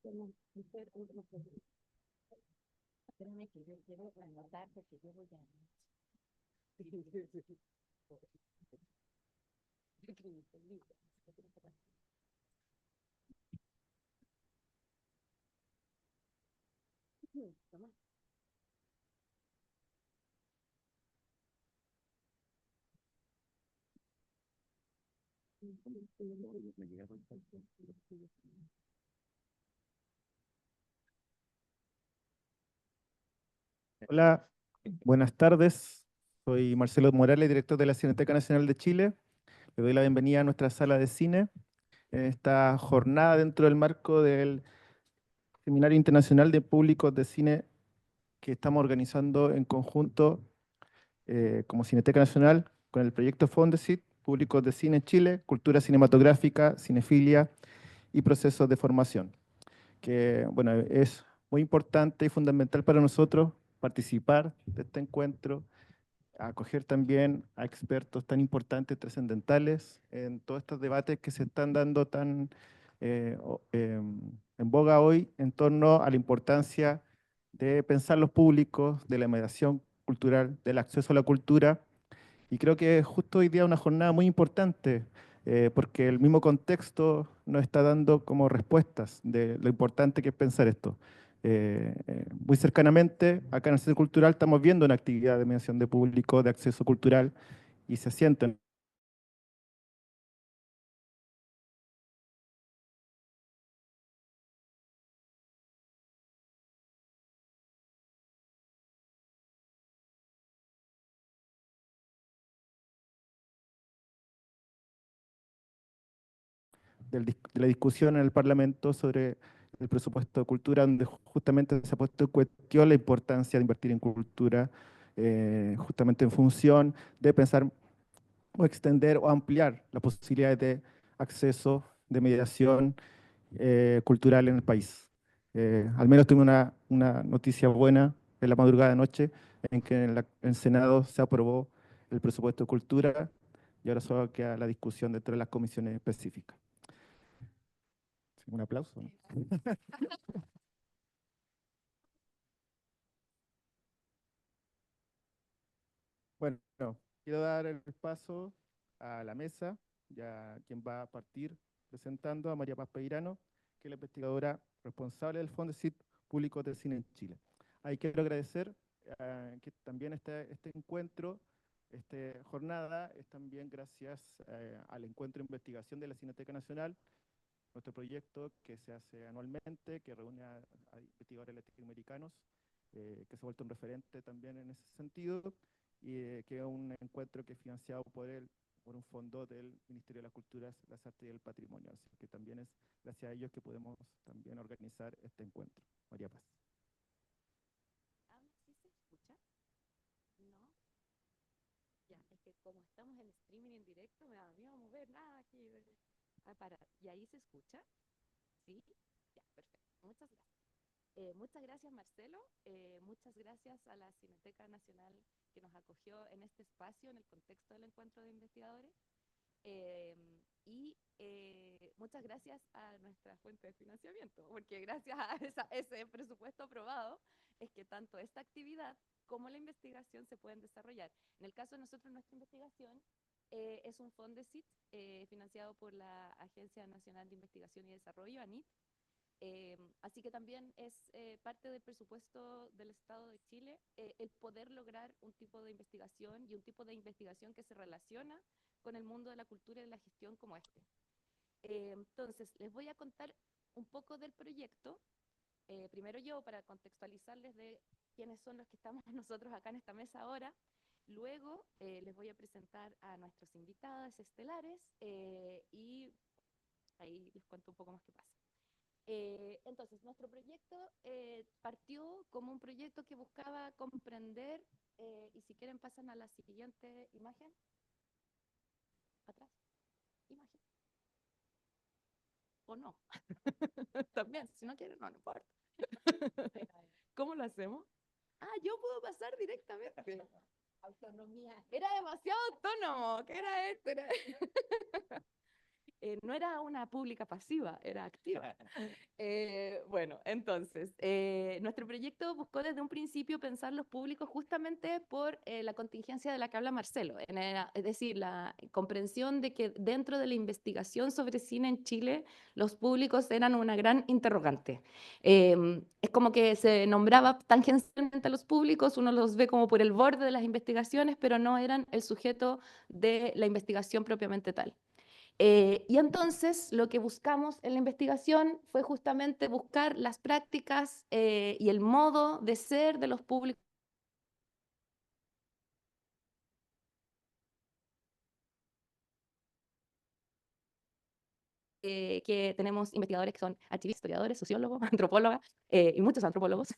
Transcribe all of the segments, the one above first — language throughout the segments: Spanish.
Espérame que yo quiero anotar porque yo voy a... Toma. Hola, buenas tardes. Soy Marcelo Morales, director de la Cineteca Nacional de Chile. Le doy la bienvenida a nuestra sala de cine en esta jornada dentro del marco del Seminario Internacional de Públicos de Cine que estamos organizando en conjunto como Cineteca Nacional con el proyecto Fondesit, Públicos de Cine en Chile, Cultura Cinematográfica, Cinefilia y Procesos de Formación, que bueno, es muy importante y fundamental para nosotros participar de este encuentro, acoger también a expertos tan importantes, trascendentales, en todos estos debates que se están dando tan en boga hoy en torno a la importancia de pensar los públicos, de la mediación cultural, del acceso a la cultura. Y creo que justo hoy día una jornada muy importante, porque el mismo contexto nos está dando como respuestas de lo importante que es pensar esto. Muy cercanamente, acá en el Centro Cultural estamos viendo una actividad de mediación de público, de acceso cultural, y se sienten de la discusión en el Parlamento sobre el presupuesto de cultura, donde justamente se ha puesto en cuestión la importancia de invertir en cultura, justamente en función de pensar o extender o ampliar las posibilidades de acceso, de mediación cultural en el país. Al menos tuve una noticia buena en la madrugada de anoche, en que en el Senado se aprobó el presupuesto de cultura y ahora solo queda la discusión dentro de las comisiones específicas. Un aplauso, ¿no? Bueno, quiero dar el paso a la mesa, ya quien va a partir presentando a María Paz Peirano, que es la investigadora responsable del Fondo de CIT Público de Cine en Chile. Ahí quiero agradecer que también este encuentro, esta jornada, es también gracias al encuentro de investigación de la Cineteca Nacional, nuestro proyecto que se hace anualmente, que reúne a investigadores latinoamericanos, que se ha vuelto un referente también en ese sentido, y que es un encuentro que es financiado por un fondo del Ministerio de las Culturas, las Artes y el Patrimonio. Así que también es gracias a ellos que podemos también organizar este encuentro. María Paz. ¿Sí se escucha? No. Ya, es que como estamos en streaming en directo, me da miedo mover nada aquí. Para. ¿Y ahí se escucha? ¿Sí? Ya, perfecto. Muchas gracias. Muchas gracias, Marcelo. Muchas gracias a la Cineteca Nacional que nos acogió en este espacio, en el contexto del encuentro de investigadores. Muchas gracias a nuestra fuente de financiamiento, porque gracias a ese presupuesto aprobado es que tanto esta actividad como la investigación se pueden desarrollar. En el caso de nosotros, nuestra investigación es un Fondesit financiado por la Agencia Nacional de Investigación y Desarrollo, ANIT. Así que también es parte del presupuesto del Estado de Chile el poder lograr un tipo de investigación y un tipo de investigación que se relaciona con el mundo de la cultura y de la gestión como este. Entonces, les voy a contar un poco del proyecto. Primero yo, para contextualizarles de quiénes son los que estamos nosotros acá en esta mesa ahora. Luego les voy a presentar a nuestros invitados estelares y ahí les cuento un poco más qué pasa. Entonces, nuestro proyecto partió como un proyecto que buscaba comprender, y si quieren pasan a la siguiente imagen, atrás, imagen, o no, también, si no quieren, no, no importa. ¿Cómo lo hacemos? Ah, yo puedo pasar directamente. Autonomía. Era demasiado autónomo, ¿qué era esto? no era una pública pasiva, era activa. Bueno, entonces, nuestro proyecto buscó desde un principio pensar los públicos justamente por la contingencia de la que habla Marcelo, es decir, la comprensión de que dentro de la investigación sobre cine en Chile, los públicos eran una gran interrogante. Es como que se nombraba tangencialmente a los públicos, uno los ve como por el borde de las investigaciones, pero no eran el sujeto de la investigación propiamente tal. Y entonces lo que buscamos en la investigación fue justamente buscar las prácticas y el modo de ser de los públicos que tenemos investigadores que son archivistas, historiadores, sociólogos, antropólogas y muchos antropólogos,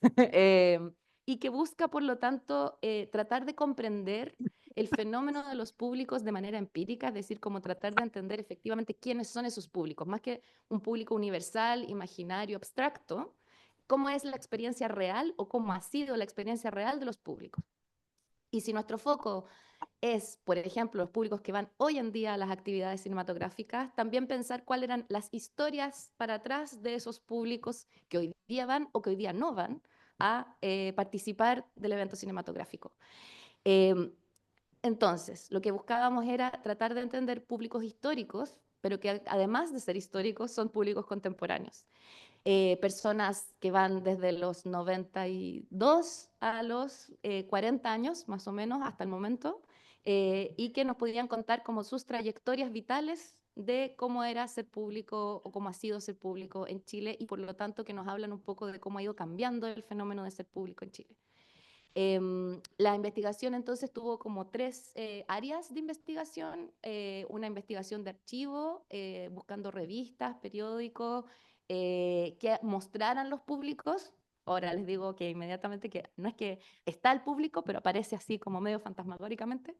y que busca, por lo tanto, tratar de comprender el fenómeno de los públicos de manera empírica, es decir, como tratar de entender efectivamente quiénes son esos públicos, más que un público universal, imaginario, abstracto, cómo es la experiencia real o cómo ha sido la experiencia real de los públicos. Y si nuestro foco es, por ejemplo, los públicos que van hoy en día a las actividades cinematográficas, también pensar cuáles eran las historias para atrás de esos públicos que hoy día van o que hoy día no van a participar del evento cinematográfico. Eh, entonces, lo que buscábamos era tratar de entender públicos históricos, pero que además de ser históricos, son públicos contemporáneos. Personas que van desde los 92 a los 40 años, más o menos, hasta el momento, y que nos podían contar como sus trayectorias vitales de cómo era ser público o cómo ha sido ser público en Chile y por lo tanto que nos hablan un poco de cómo ha ido cambiando el fenómeno de ser público en Chile. La investigación entonces tuvo como tres áreas de investigación, una investigación de archivo, buscando revistas, periódicos, que mostraran los públicos. Ahora les digo que inmediatamente que no es que está el público, pero aparece así como medio fantasmagóricamente.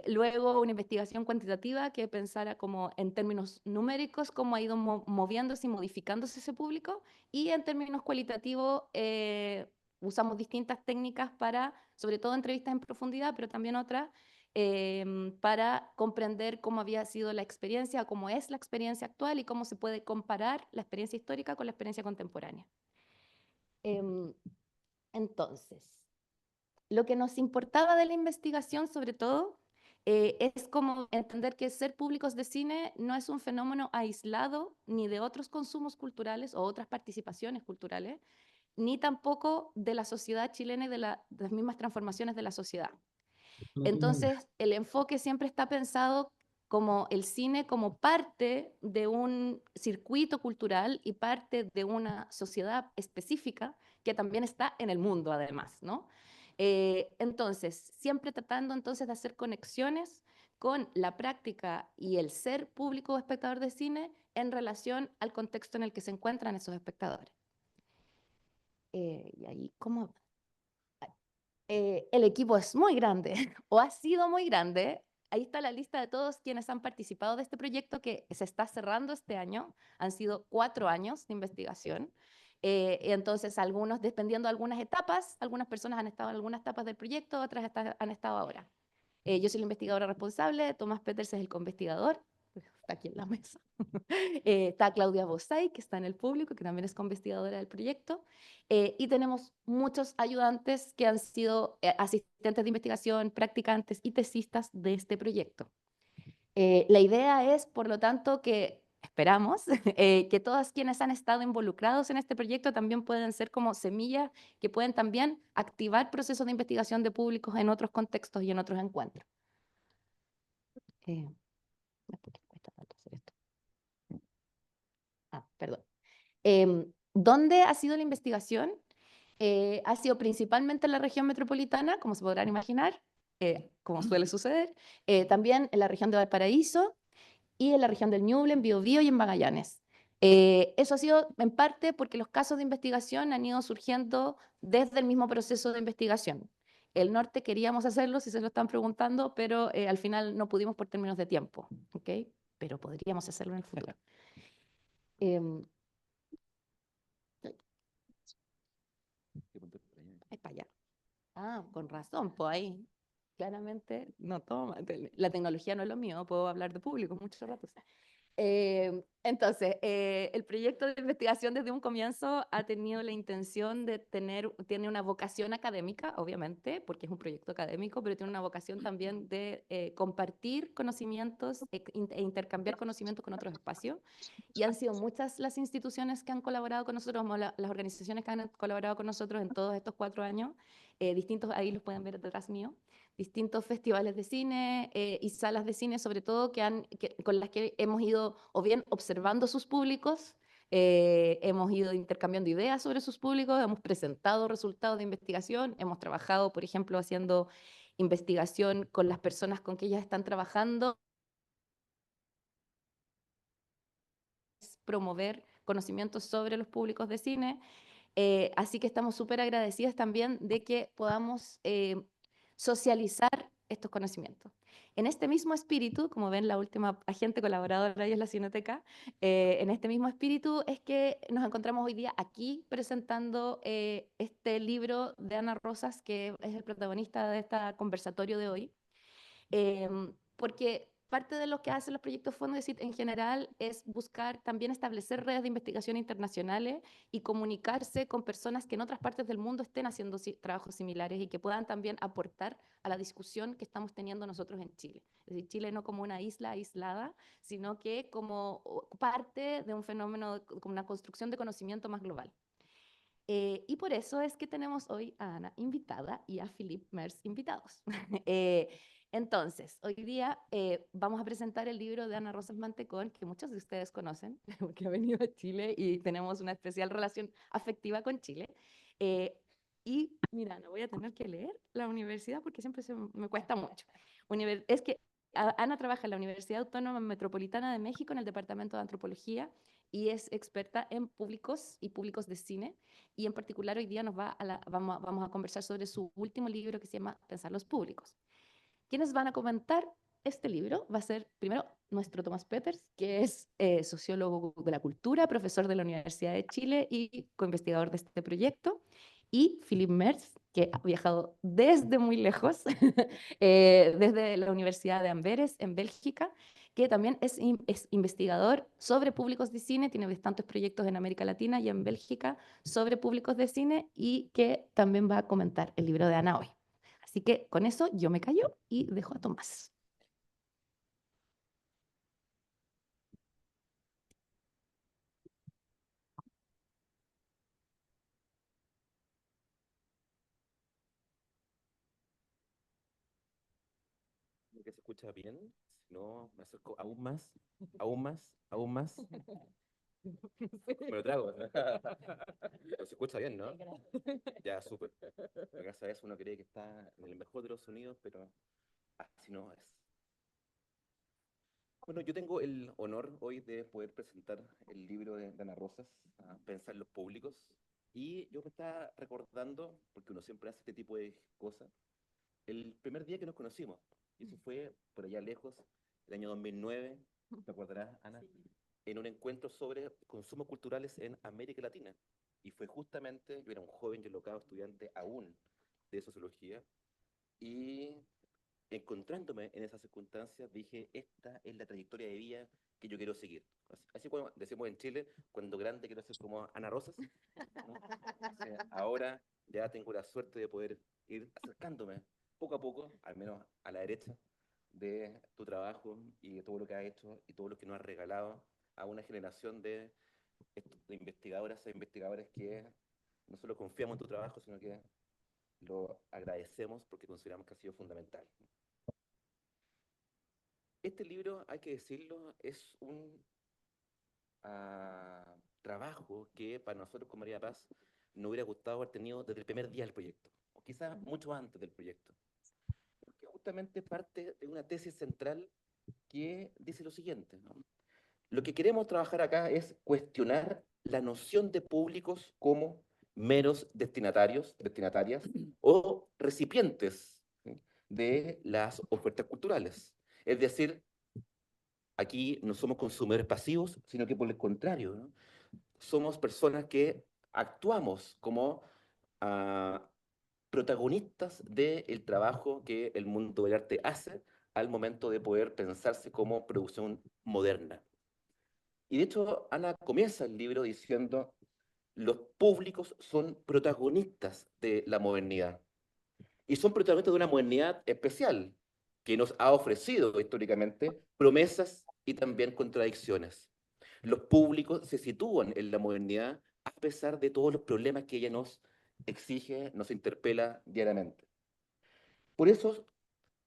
Luego una investigación cuantitativa que pensara como en términos numéricos cómo ha ido moviéndose y modificándose ese público y en términos cualitativos usamos distintas técnicas para, sobre todo entrevistas en profundidad, pero también otras, para comprender cómo había sido la experiencia, cómo es la experiencia actual y cómo se puede comparar la experiencia histórica con la experiencia contemporánea. Entonces, lo que nos importaba de la investigación, sobre todo, es como entender que ser públicos de cine no es un fenómeno aislado ni de otros consumos culturales o otras participaciones culturales, ni tampoco de la sociedad chilena y de las mismas transformaciones de la sociedad. Entonces, el enfoque siempre está pensado como el cine como parte de un circuito cultural y parte de una sociedad específica que también está en el mundo, además, ¿no? Entonces, siempre tratando entonces de hacer conexiones con la práctica y el ser público o espectador de cine en relación al contexto en el que se encuentran esos espectadores. Y ahí, ¿cómo? El equipo es muy grande o ha sido muy grande. Ahí está la lista de todos quienes han participado de este proyecto que se está cerrando este año. Han sido 4 años de investigación. Entonces, algunos, dependiendo de algunas etapas, algunas personas han estado en algunas etapas del proyecto, otras han estado ahora. Yo soy la investigadora responsable, Tomás Peters es el co-investigador, está aquí en la mesa. Está Claudia Bosay, que está en el público, que también es co-investigadora del proyecto. Y tenemos muchos ayudantes que han sido asistentes de investigación, practicantes y tesistas de este proyecto. La idea es, por lo tanto, que esperamos que todas quienes han estado involucrados en este proyecto también pueden ser como semillas que pueden también activar procesos de investigación de públicos en otros contextos y en otros encuentros. ¿Por qué cuesta tanto hacer esto? Perdón. ¿Dónde ha sido la investigación? Ha sido principalmente en la región metropolitana, como se podrán imaginar, como suele suceder, también en la región de Valparaíso y en la región del Ñuble, en Biobío y en Magallanes. Eso ha sido en parte porque los casos de investigación han ido surgiendo desde el mismo proceso de investigación. El norte queríamos hacerlo, si se lo están preguntando, pero al final no pudimos por términos de tiempo, ¿ok? Pero podríamos hacerlo en el futuro. Es para allá. Con razón, pues ahí claramente no toma. La tecnología no es lo mío, puedo hablar de público muchos ratos. Entonces, el proyecto de investigación desde un comienzo ha tenido la intención de tiene una vocación académica, obviamente, porque es un proyecto académico, pero tiene una vocación también de compartir conocimientos e intercambiar conocimientos con otros espacios. Y han sido muchas las instituciones que han colaborado con nosotros, como las organizaciones que han colaborado con nosotros en todos estos 4 años, distintos, ahí los pueden ver detrás mío, distintos festivales de cine y salas de cine, sobre todo, con las que hemos ido o bien observando sus públicos, hemos ido intercambiando ideas sobre sus públicos, hemos presentado resultados de investigación, hemos trabajado, por ejemplo, haciendo investigación con las personas con que ellas están trabajando, promover conocimientos sobre los públicos de cine. Así que estamos súper agradecidas también de que podamos socializar estos conocimientos. En este mismo espíritu, como ven, la última agente colaboradora es la Cineteca, en este mismo espíritu es que nos encontramos hoy día aquí presentando este libro de Ana Rosas, que es el protagonista de este conversatorio de hoy. Porque parte de lo que hacen los proyectos Fondesit en general es buscar también establecer redes de investigación internacionales y comunicarse con personas que en otras partes del mundo estén haciendo trabajos similares y que puedan también aportar a la discusión que estamos teniendo nosotros en Chile. Es decir, Chile no como una isla aislada, sino que como parte de un fenómeno, como una construcción de conocimiento más global. Y por eso es que tenemos hoy a Ana invitada y a Philippe Mers invitados. Entonces, hoy día vamos a presentar el libro de Ana Rosas Mantecón, que muchos de ustedes conocen, porque ha venido a Chile y tenemos una especial relación afectiva con Chile. Y mira, no voy a tener que leer la universidad porque siempre me cuesta mucho. Es que Ana trabaja en la Universidad Autónoma Metropolitana de México en el Departamento de Antropología y es experta en públicos y públicos de cine. Y en particular hoy día vamos a conversar sobre su último libro que se llama Pensar los Públicos. ¿Quiénes van a comentar este libro? Va a ser primero nuestro Tomás Peters, que es sociólogo de la cultura, profesor de la Universidad de Chile y coinvestigador de este proyecto. Y Philippe Merz, que ha viajado desde muy lejos, desde la Universidad de Amberes, en Bélgica, que también es investigador sobre públicos de cine, tiene bastantes proyectos en América Latina y en Bélgica sobre públicos de cine y que también va a comentar el libro de Ana hoy. Así que con eso yo me callo y dejo a Tomás. Que se escucha bien, si no me acerco aún más, aún más, aún más. Me lo trago. Pero se escucha bien, ¿no? Ya, súper. Porque a veces uno cree que está en el mejor de los sonidos, pero así no es. Bueno, yo tengo el honor hoy de poder presentar el libro de Ana Rosas, Pensar en los Públicos. Y yo me estaba recordando, porque uno siempre hace este tipo de cosas, el primer día que nos conocimos. Y eso fue por allá lejos, el año 2009, ¿te acordarás, Ana? Sí. En un encuentro sobre consumos culturales en América Latina. Y fue justamente, yo era un joven y locado estudiante aún de sociología, y encontrándome en esas circunstancias, dije, esta es la trayectoria de vida que yo quiero seguir. Así como decimos en Chile, cuando grande quiero ser como Ana Rosas, ¿no? O sea, ahora ya tengo la suerte de poder ir acercándome poco a poco, al menos a la derecha, de tu trabajo y de todo lo que has hecho y todo lo que nos has regalado a una generación de investigadoras e investigadores que no solo confiamos en tu trabajo, sino que lo agradecemos porque consideramos que ha sido fundamental. Este libro, hay que decirlo, es un trabajo que para nosotros con María Paz nos hubiera gustado haber tenido desde el primer día del proyecto, o quizás mucho antes del proyecto, porque justamente parte de una tesis central que dice lo siguiente, ¿no? Lo que queremos trabajar acá es cuestionar la noción de públicos como meros destinatarios, destinatarias o recipientes, ¿sí?, de las ofertas culturales. Es decir, aquí no somos consumidores pasivos, sino que por el contrario, ¿no?, somos personas que actuamos como ah, protagonistas del trabajo que el mundo del arte hace al momento de poder pensarse como producción moderna. Y de hecho, Ana comienza el libro diciendo, los públicos son protagonistas de la modernidad. Y son protagonistas de una modernidad especial, que nos ha ofrecido históricamente promesas y también contradicciones. Los públicos se sitúan en la modernidad a pesar de todos los problemas que ella nos exige, nos interpela diariamente. Por eso,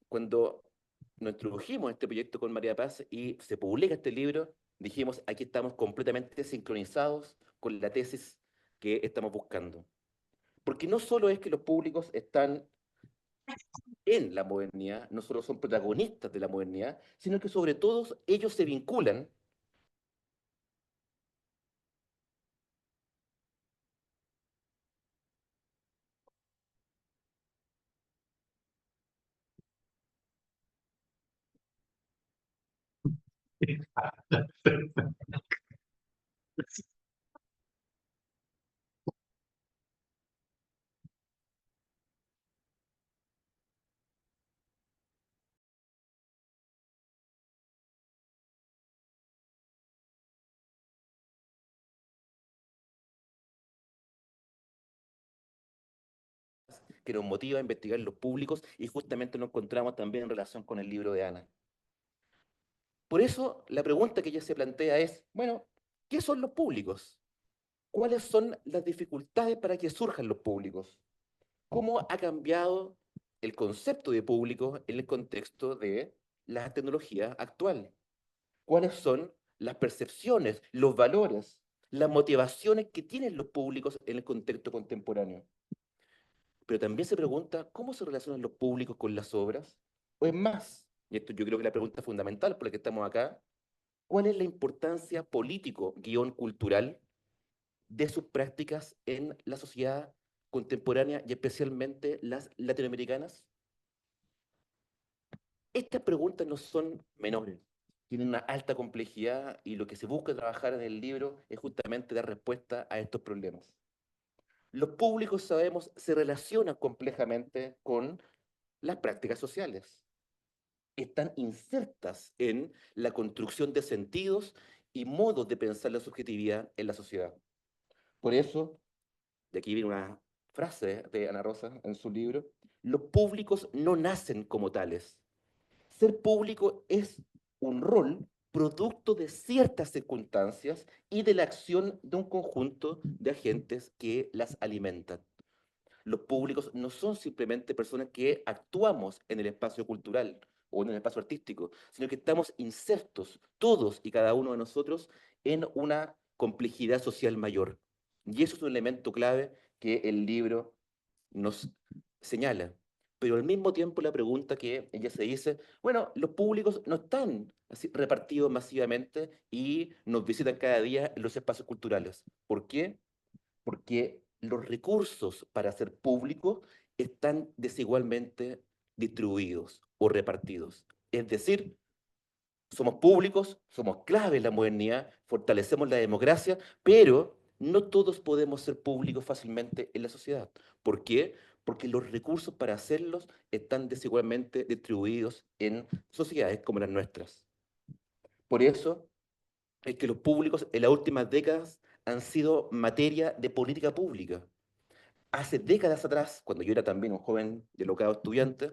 cuando nos introdujimos a este proyecto con María Paz y se publica este libro, dijimos, aquí estamos completamente sincronizados con la tesis que estamos buscando. Porque no solo es que los públicos están en la modernidad, no solo son protagonistas de la modernidad, sino que sobre todo ellos se vinculan. Que nos motiva a investigar los públicos y justamente lo encontramos también en relación con el libro de Ana. Por eso la pregunta que ella se plantea es, bueno, ¿qué son los públicos? ¿Cuáles son las dificultades para que surjan los públicos? ¿Cómo ha cambiado el concepto de público en el contexto de la tecnología actual? ¿Cuáles son las percepciones, los valores, las motivaciones que tienen los públicos en el contexto contemporáneo? Pero también se pregunta cómo se relacionan los públicos con las obras. O es más, y esto yo creo que es la pregunta fundamental por la que estamos acá, ¿cuál es la importancia político-cultural de sus prácticas en la sociedad contemporánea y especialmente las latinoamericanas? Estas preguntas no son menores, tienen una alta complejidad y lo que se busca trabajar en el libro es justamente dar respuesta a estos problemas. Los públicos, sabemos, se relacionan complejamente con las prácticas sociales. Están insertas en la construcción de sentidos y modos de pensar la subjetividad en la sociedad. Por eso, de aquí viene una frase de Ana Rosa en su libro, los públicos no nacen como tales. Ser público es un rol producto de ciertas circunstancias y de la acción de un conjunto de agentes que las alimentan. Los públicos no son simplemente personas que actuamos en el espacio cultural o en el espacio artístico, sino que estamos insertos, todos y cada uno de nosotros, en una complejidad social mayor. Y eso es un elemento clave que el libro nos señala. Pero al mismo tiempo la pregunta que ella se dice, bueno, los públicos no están así repartidos masivamente y nos visitan cada día en los espacios culturales. ¿Por qué? Porque los recursos para ser públicos están desigualmente distribuidos o repartidos. Es decir, somos públicos, somos clave en la modernidad, fortalecemos la democracia, pero no todos podemos ser públicos fácilmente en la sociedad. ¿Por qué? Porque los recursos para hacerlos están desigualmente distribuidos en sociedades como las nuestras. Por eso es que los públicos en las últimas décadas han sido materia de política pública. Hace décadas atrás, cuando yo era también un joven y alocado estudiante,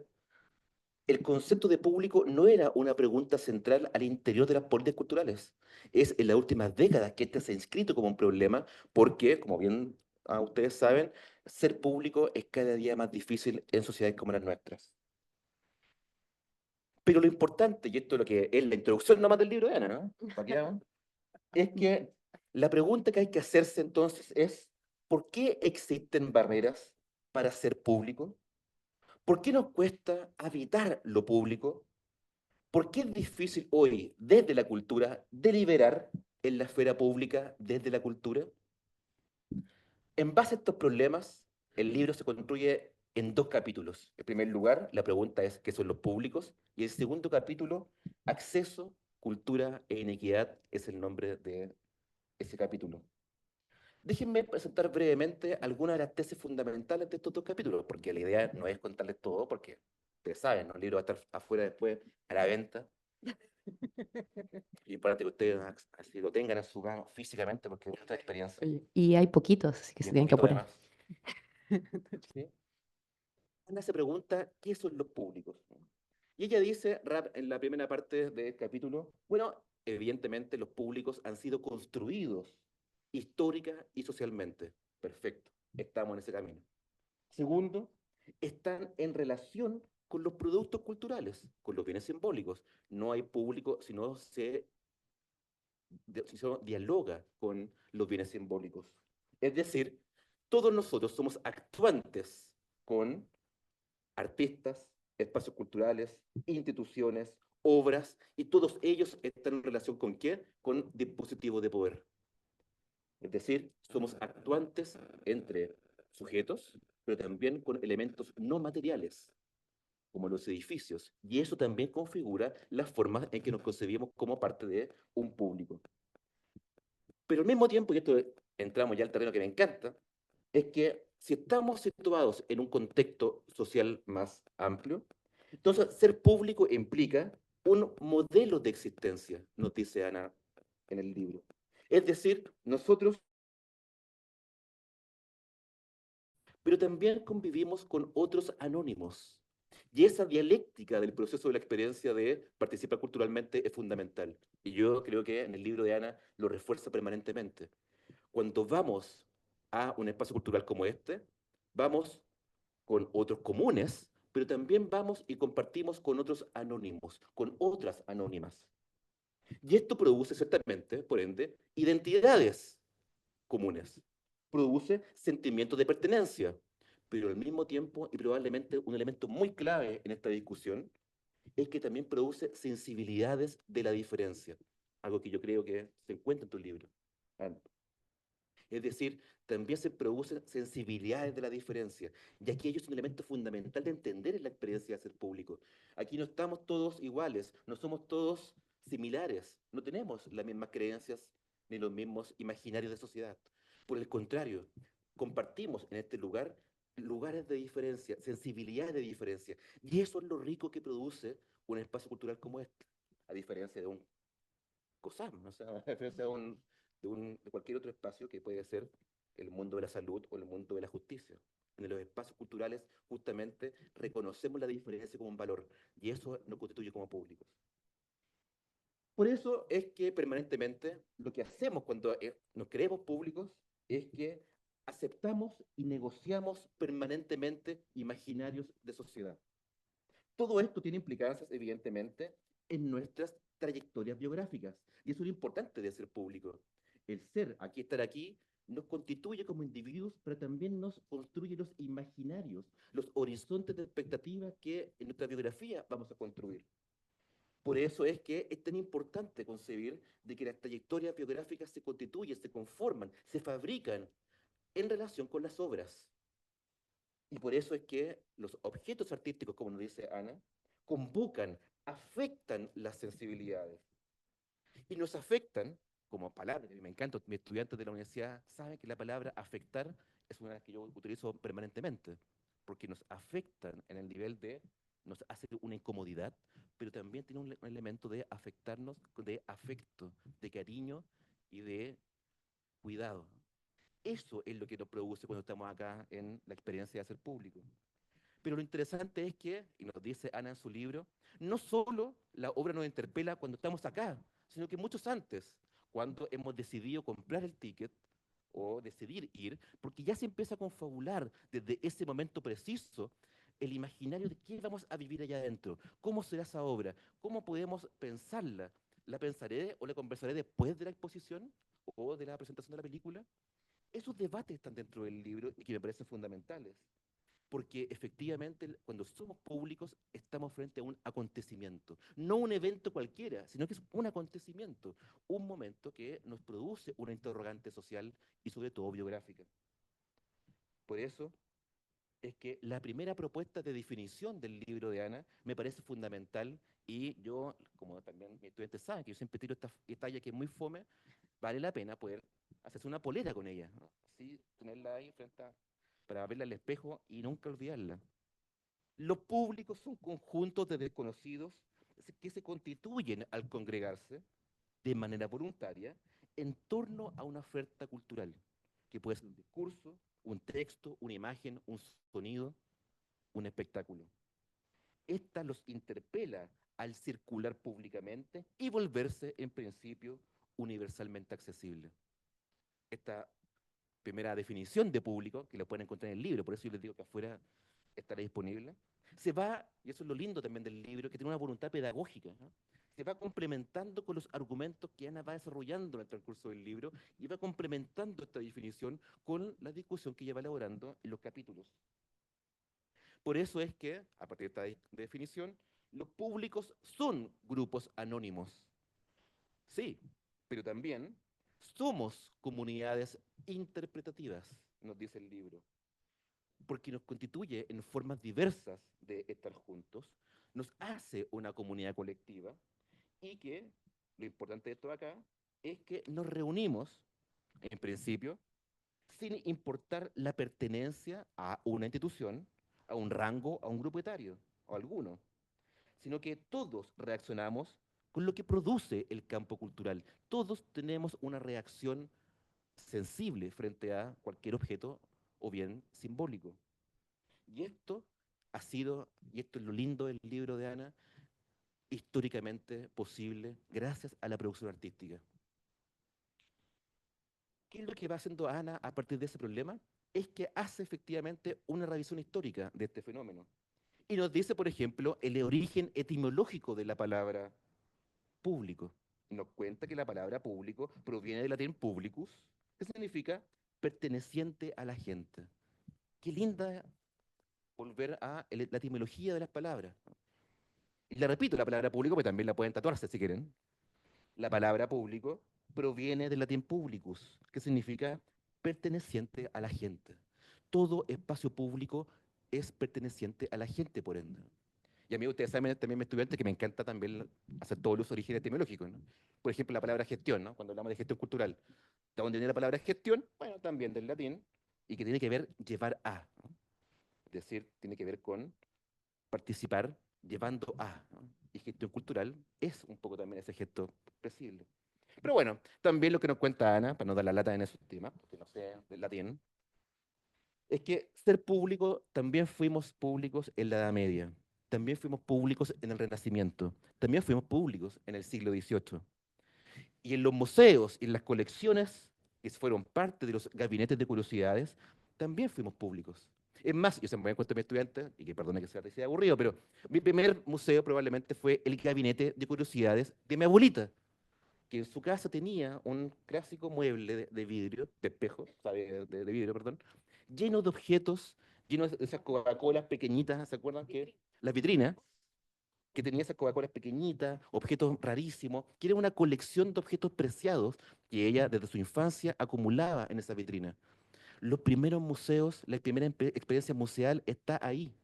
el concepto de público no era una pregunta central al interior de las políticas culturales. Es en las últimas décadas que este se ha inscrito como un problema porque, como bien ustedes saben, ser público es cada día más difícil en sociedades como las nuestras. Pero lo importante, y esto es lo que es la introducción nomás del libro de Ana, ¿no? ¿Para qué vamos? Es que la pregunta que hay que hacerse entonces es, ¿por qué existen barreras para ser público? ¿Por qué nos cuesta habitar lo público? ¿Por qué es difícil hoy, desde la cultura, deliberar en la esfera pública desde la cultura? En base a estos problemas, el libro se construye en dos capítulos. En primer lugar, la pregunta es ¿qué son los públicos? Y el segundo capítulo, acceso, cultura e inequidad, es el nombre de ese capítulo. Déjenme presentar brevemente algunas de las tesis fundamentales de estos dos capítulos, porque la idea no es contarles todo, porque ustedes saben, ¿no? El libro va a estar afuera después a la venta. Y importante que ustedes así lo tengan en su mano físicamente, porque es otra experiencia. Oye, y hay poquitos, así que Y se es tienen que poquito apurar. además. ¿Sí? Ana se pregunta, ¿qué son los públicos? Y ella dice, en la primera parte del capítulo, bueno, evidentemente los públicos han sido construidos histórica y socialmente. Perfecto, estamos en ese camino. Segundo, están en relación con los productos culturales, con los bienes simbólicos. No hay público si no si no dialoga con los bienes simbólicos. Es decir, todos nosotros somos actuantes con artistas, espacios culturales, instituciones, obras, y todos ellos están en relación con ¿qué? Con dispositivos de poder. Es decir, somos actuantes entre sujetos, pero también con elementos no materiales, como los edificios, y eso también configura las formas en que nos concebimos como parte de un público. Pero al mismo tiempo, y esto entramos ya al terreno que me encanta, es que si estamos situados en un contexto social más amplio, entonces ser público implica un modelo de existencia, nos dice Ana en el libro. Es decir, nosotros, pero también convivimos con otros anónimos. Y esa dialéctica del proceso de la experiencia de participar culturalmente es fundamental. Y yo creo que en el libro de Ana lo refuerza permanentemente. Cuando vamos a un espacio cultural como este, vamos con otros comunes, pero también vamos y compartimos con otros anónimos, con otras anónimas. Y esto produce ciertamente, por ende, identidades comunes, produce sentimientos de pertenencia, pero al mismo tiempo, y probablemente un elemento muy clave en esta discusión, es que también produce sensibilidades de la diferencia, algo que yo creo que se encuentra en tu libro. Es decir, también se producen sensibilidades de la diferencia. Y aquí ello es un elemento fundamental de entender en la experiencia de ser público. Aquí no estamos todos iguales, no somos todos similares, no tenemos las mismas creencias ni los mismos imaginarios de sociedad. Por el contrario, compartimos en este lugar lugares de diferencia, sensibilidades de diferencia. Y eso es lo rico que produce un espacio cultural como este, a diferencia de un COSAM, o sea, a diferencia de cualquier otro espacio que puede ser el mundo de la salud o el mundo de la justicia. En los espacios culturales, justamente, reconocemos la diferencia como un valor y eso nos constituye como públicos. Por eso es que permanentemente lo que hacemos cuando nos creemos públicos es que aceptamos y negociamos permanentemente imaginarios de sociedad. Todo esto tiene implicancias, evidentemente, en nuestras trayectorias biográficas. Y eso es lo importante de ser público. El ser, aquí, estar aquí, nos constituye como individuos, pero también nos construye los imaginarios, los horizontes de expectativa que en nuestra biografía vamos a construir. Por eso es que es tan importante concebir de que las trayectorias biográficas se constituyen, se conforman, se fabrican en relación con las obras. Y por eso es que los objetos artísticos, como nos dice Ana, convocan, afectan las sensibilidades. Y nos afectan como palabra, y me encanta, mis estudiantes de la universidad saben que la palabra afectar es una que yo utilizo permanentemente, porque nos afectan en el nivel de, nos hace una incomodidad, pero también tiene un elemento de afectarnos, de afecto, de cariño y de cuidado. Eso es lo que nos produce cuando estamos acá en la experiencia de hacer público. Pero lo interesante es que, y nos dice Ana en su libro, no solo la obra nos interpela cuando estamos acá, sino que muchos antes, cuando hemos decidido comprar el ticket o decidir ir, porque ya se empieza a confabular desde ese momento preciso el imaginario de qué vamos a vivir allá adentro, cómo será esa obra, cómo podemos pensarla. ¿La pensaré o la conversaré después de la exposición o de la presentación de la película? Esos debates están dentro del libro y que me parecen fundamentales, porque efectivamente cuando somos públicos estamos frente a un acontecimiento, no un evento cualquiera, sino que es un acontecimiento, un momento que nos produce una interrogante social y sobre todo biográfica. Por eso es que la primera propuesta de definición del libro de Ana me parece fundamental y yo, como también mis estudiantes saben, que yo siempre tiro esta talla que es muy fome, vale la pena poder hacerse una polera con ella, ¿no? Así tenerla ahí frente a, para verla al espejo y nunca olvidarla. Los públicos son conjuntos de desconocidos que se constituyen al congregarse de manera voluntaria en torno a una oferta cultural, que puede ser un discurso, un texto, una imagen, un sonido, un espectáculo. Esta los interpela al circular públicamente y volverse, en principio, universalmente accesible. Esta primera definición de público, que lo pueden encontrar en el libro, por eso yo les digo que afuera estará disponible, se va, y eso es lo lindo también del libro, que tiene una voluntad pedagógica, ¿no? Se va complementando con los argumentos que Ana va desarrollando en el transcurso del libro y va complementando esta definición con la discusión que ella va elaborando en los capítulos. Por eso es que, a partir de esta definición, los públicos son grupos anónimos. Sí, pero también somos comunidades interpretativas, nos dice el libro, porque nos constituye en formas diversas de estar juntos, nos hace una comunidad colectiva y que, lo importante de esto acá, es que nos reunimos, en principio, sin importar la pertenencia a una institución, a un rango, a un grupo etario, o alguno, sino que todos reaccionamos con lo que produce el campo cultural. Todos tenemos una reacción sensible frente a cualquier objeto o bien simbólico. Y esto ha sido, y esto es lo lindo del libro de Ana, históricamente posible gracias a la producción artística. ¿Qué es lo que va haciendo Ana a partir de ese problema? Es que hace efectivamente una revisión histórica de este fenómeno. Y nos dice, por ejemplo, el origen etimológico de la palabra público. Nos cuenta que la palabra público proviene del latín publicus, que significa perteneciente a la gente. Qué linda volver a la etimología de las palabras. Y la repito, la palabra público, pero también la pueden tatuarse si quieren. La palabra público proviene del latín publicus, que significa perteneciente a la gente. Todo espacio público es perteneciente a la gente, por ende. Y a mí, ustedes saben, también mi estudiante, que me encanta también hacer todos los orígenes etimológicos, ¿no? Por ejemplo, la palabra gestión, ¿no? Cuando hablamos de gestión cultural. ¿De dónde viene la palabra gestión? Bueno, también del latín, y que tiene que ver llevar a, ¿no? Es decir, tiene que ver con participar llevando a, ¿no? Y gestión cultural es un poco también ese gesto expresible. Pero bueno, también lo que nos cuenta Ana, para no dar la lata en esos temas, porque no sé del latín, es que ser público, también fuimos públicos en la Edad Media, también fuimos públicos en el Renacimiento, también fuimos públicos en el siglo XVIII. Y en los museos y en las colecciones, que fueron parte de los gabinetes de curiosidades, también fuimos públicos. Es más, yo se me voy a contar a mi estudiante, y que perdone que sea aburrido, pero mi primer museo probablemente fue el gabinete de curiosidades de mi abuelita, que en su casa tenía un clásico mueble de vidrio, de espejo, de vidrio, perdón, lleno de objetos, lleno de esas Coca-Colas pequeñitas, ¿se acuerdan? Las vitrinas, que tenía esas Coca-Colas pequeñitas, objetos rarísimos, que era una colección de objetos preciados que ella desde su infancia acumulaba en esa vitrina. Los primeros museos, la primera experiencia museal está ahí.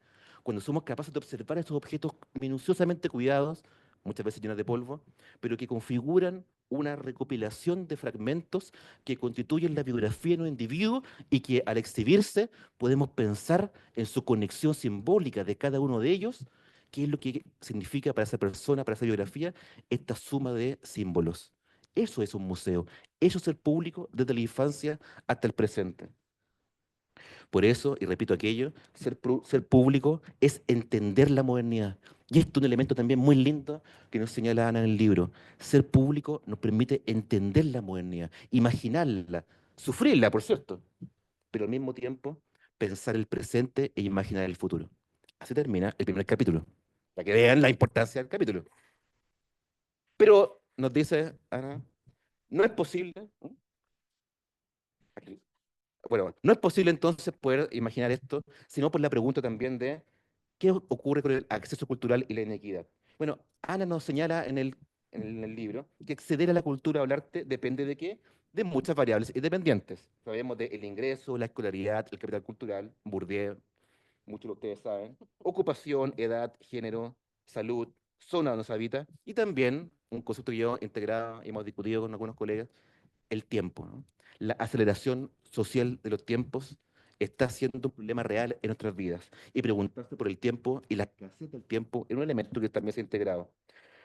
Cuando somos capaces de observar esos objetos minuciosamente cuidados, muchas veces llenos de polvo, pero que configuran una recopilación de fragmentos que constituyen la biografía de un individuo y que al exhibirse podemos pensar en su conexión simbólica de cada uno de ellos, qué es lo que significa para esa persona, para esa biografía, esta suma de símbolos. Eso es un museo, eso es el público desde la infancia hasta el presente. Por eso, y repito aquello, ser público es entender la modernidad. Y esto es un elemento también muy lindo que nos señala Ana en el libro. Ser público nos permite entender la modernidad, imaginarla, sufrirla, por cierto, pero al mismo tiempo pensar el presente e imaginar el futuro. Así termina el primer capítulo, para que vean la importancia del capítulo. Pero nos dice Ana, no es posible. Aquí. Bueno, no es posible entonces poder imaginar esto, sino por la pregunta también de qué ocurre con el acceso cultural y la inequidad. Bueno, Ana nos señala en el libro que acceder a la cultura o al arte depende de qué? De muchas variables independientes. Sabemos del ingreso, la escolaridad, el capital cultural, Bourdieu, muchos de ustedes saben, ocupación, edad, género, salud, zona donde se habita, y también un concepto que yo integrado y hemos discutido con algunos colegas, el tiempo, ¿no? La aceleración social de los tiempos está siendo un problema real en nuestras vidas. Y preguntarse por el tiempo y la escasez del tiempo es un elemento que también se ha integrado.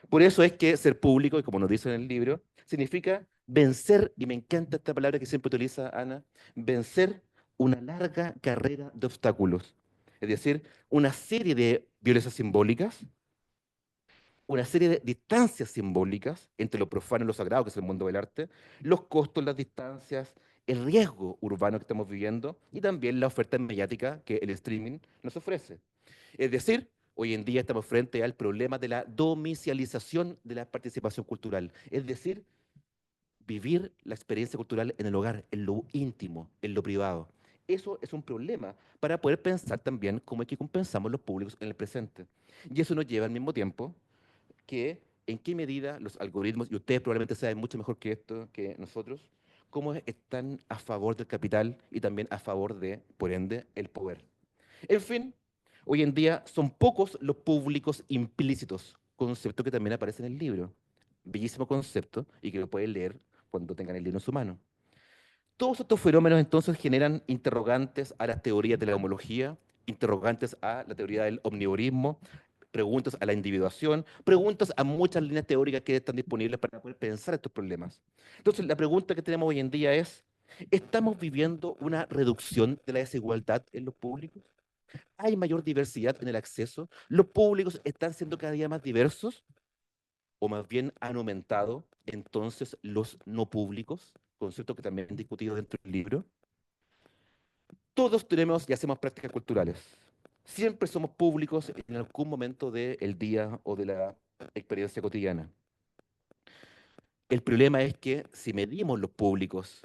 Por eso es que ser público, y como nos dice en el libro, significa vencer, y me encanta esta palabra que siempre utiliza Ana, vencer una larga carrera de obstáculos. Es decir, una serie de violencias simbólicas, una serie de distancias simbólicas entre lo profano y lo sagrado, que es el mundo del arte, los costos, las distancias, el riesgo urbano que estamos viviendo y también la oferta mediática que el streaming nos ofrece. Es decir, hoy en día estamos frente al problema de la domicialización de la participación cultural, es decir, vivir la experiencia cultural en el hogar, en lo íntimo, en lo privado. Eso es un problema para poder pensar también cómo es que compensamos los públicos en el presente. Y eso nos lleva al mismo tiempo que en qué medida los algoritmos, y ustedes probablemente saben mucho mejor que esto que nosotros, cómo están a favor del capital y también a favor de, por ende, el poder. En fin, hoy en día son pocos los públicos implícitos, concepto que también aparece en el libro. Bellísimo concepto y que lo pueden leer cuando tengan el libro en su mano. Todos estos fenómenos entonces generan interrogantes a las teorías de la homología, interrogantes a la teoría del omnivorismo, preguntas a la individuación, preguntas a muchas líneas teóricas que están disponibles para poder pensar estos problemas. Entonces, la pregunta que tenemos hoy en día es, ¿estamos viviendo una reducción de la desigualdad en los públicos? ¿Hay mayor diversidad en el acceso? ¿Los públicos están siendo cada día más diversos? ¿O más bien han aumentado entonces los no públicos? Concepto que también han discutido dentro del libro. Todos tenemos y hacemos prácticas culturales. Siempre somos públicos en algún momento del día o de la experiencia cotidiana. El problema es que si medimos los públicos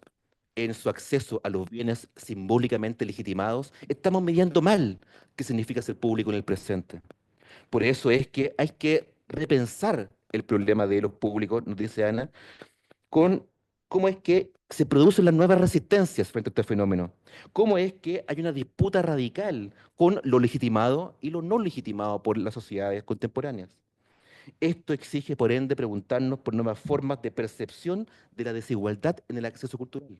en su acceso a los bienes simbólicamente legitimados, estamos midiendo mal qué significa ser público en el presente. Por eso es que hay que repensar el problema de los públicos, nos dice Ana, con cómo es que se producen las nuevas resistencias frente a este fenómeno. Cómo es que hay una disputa radical con lo legitimado y lo no legitimado por las sociedades contemporáneas. Esto exige, por ende, preguntarnos por nuevas formas de percepción de la desigualdad en el acceso cultural.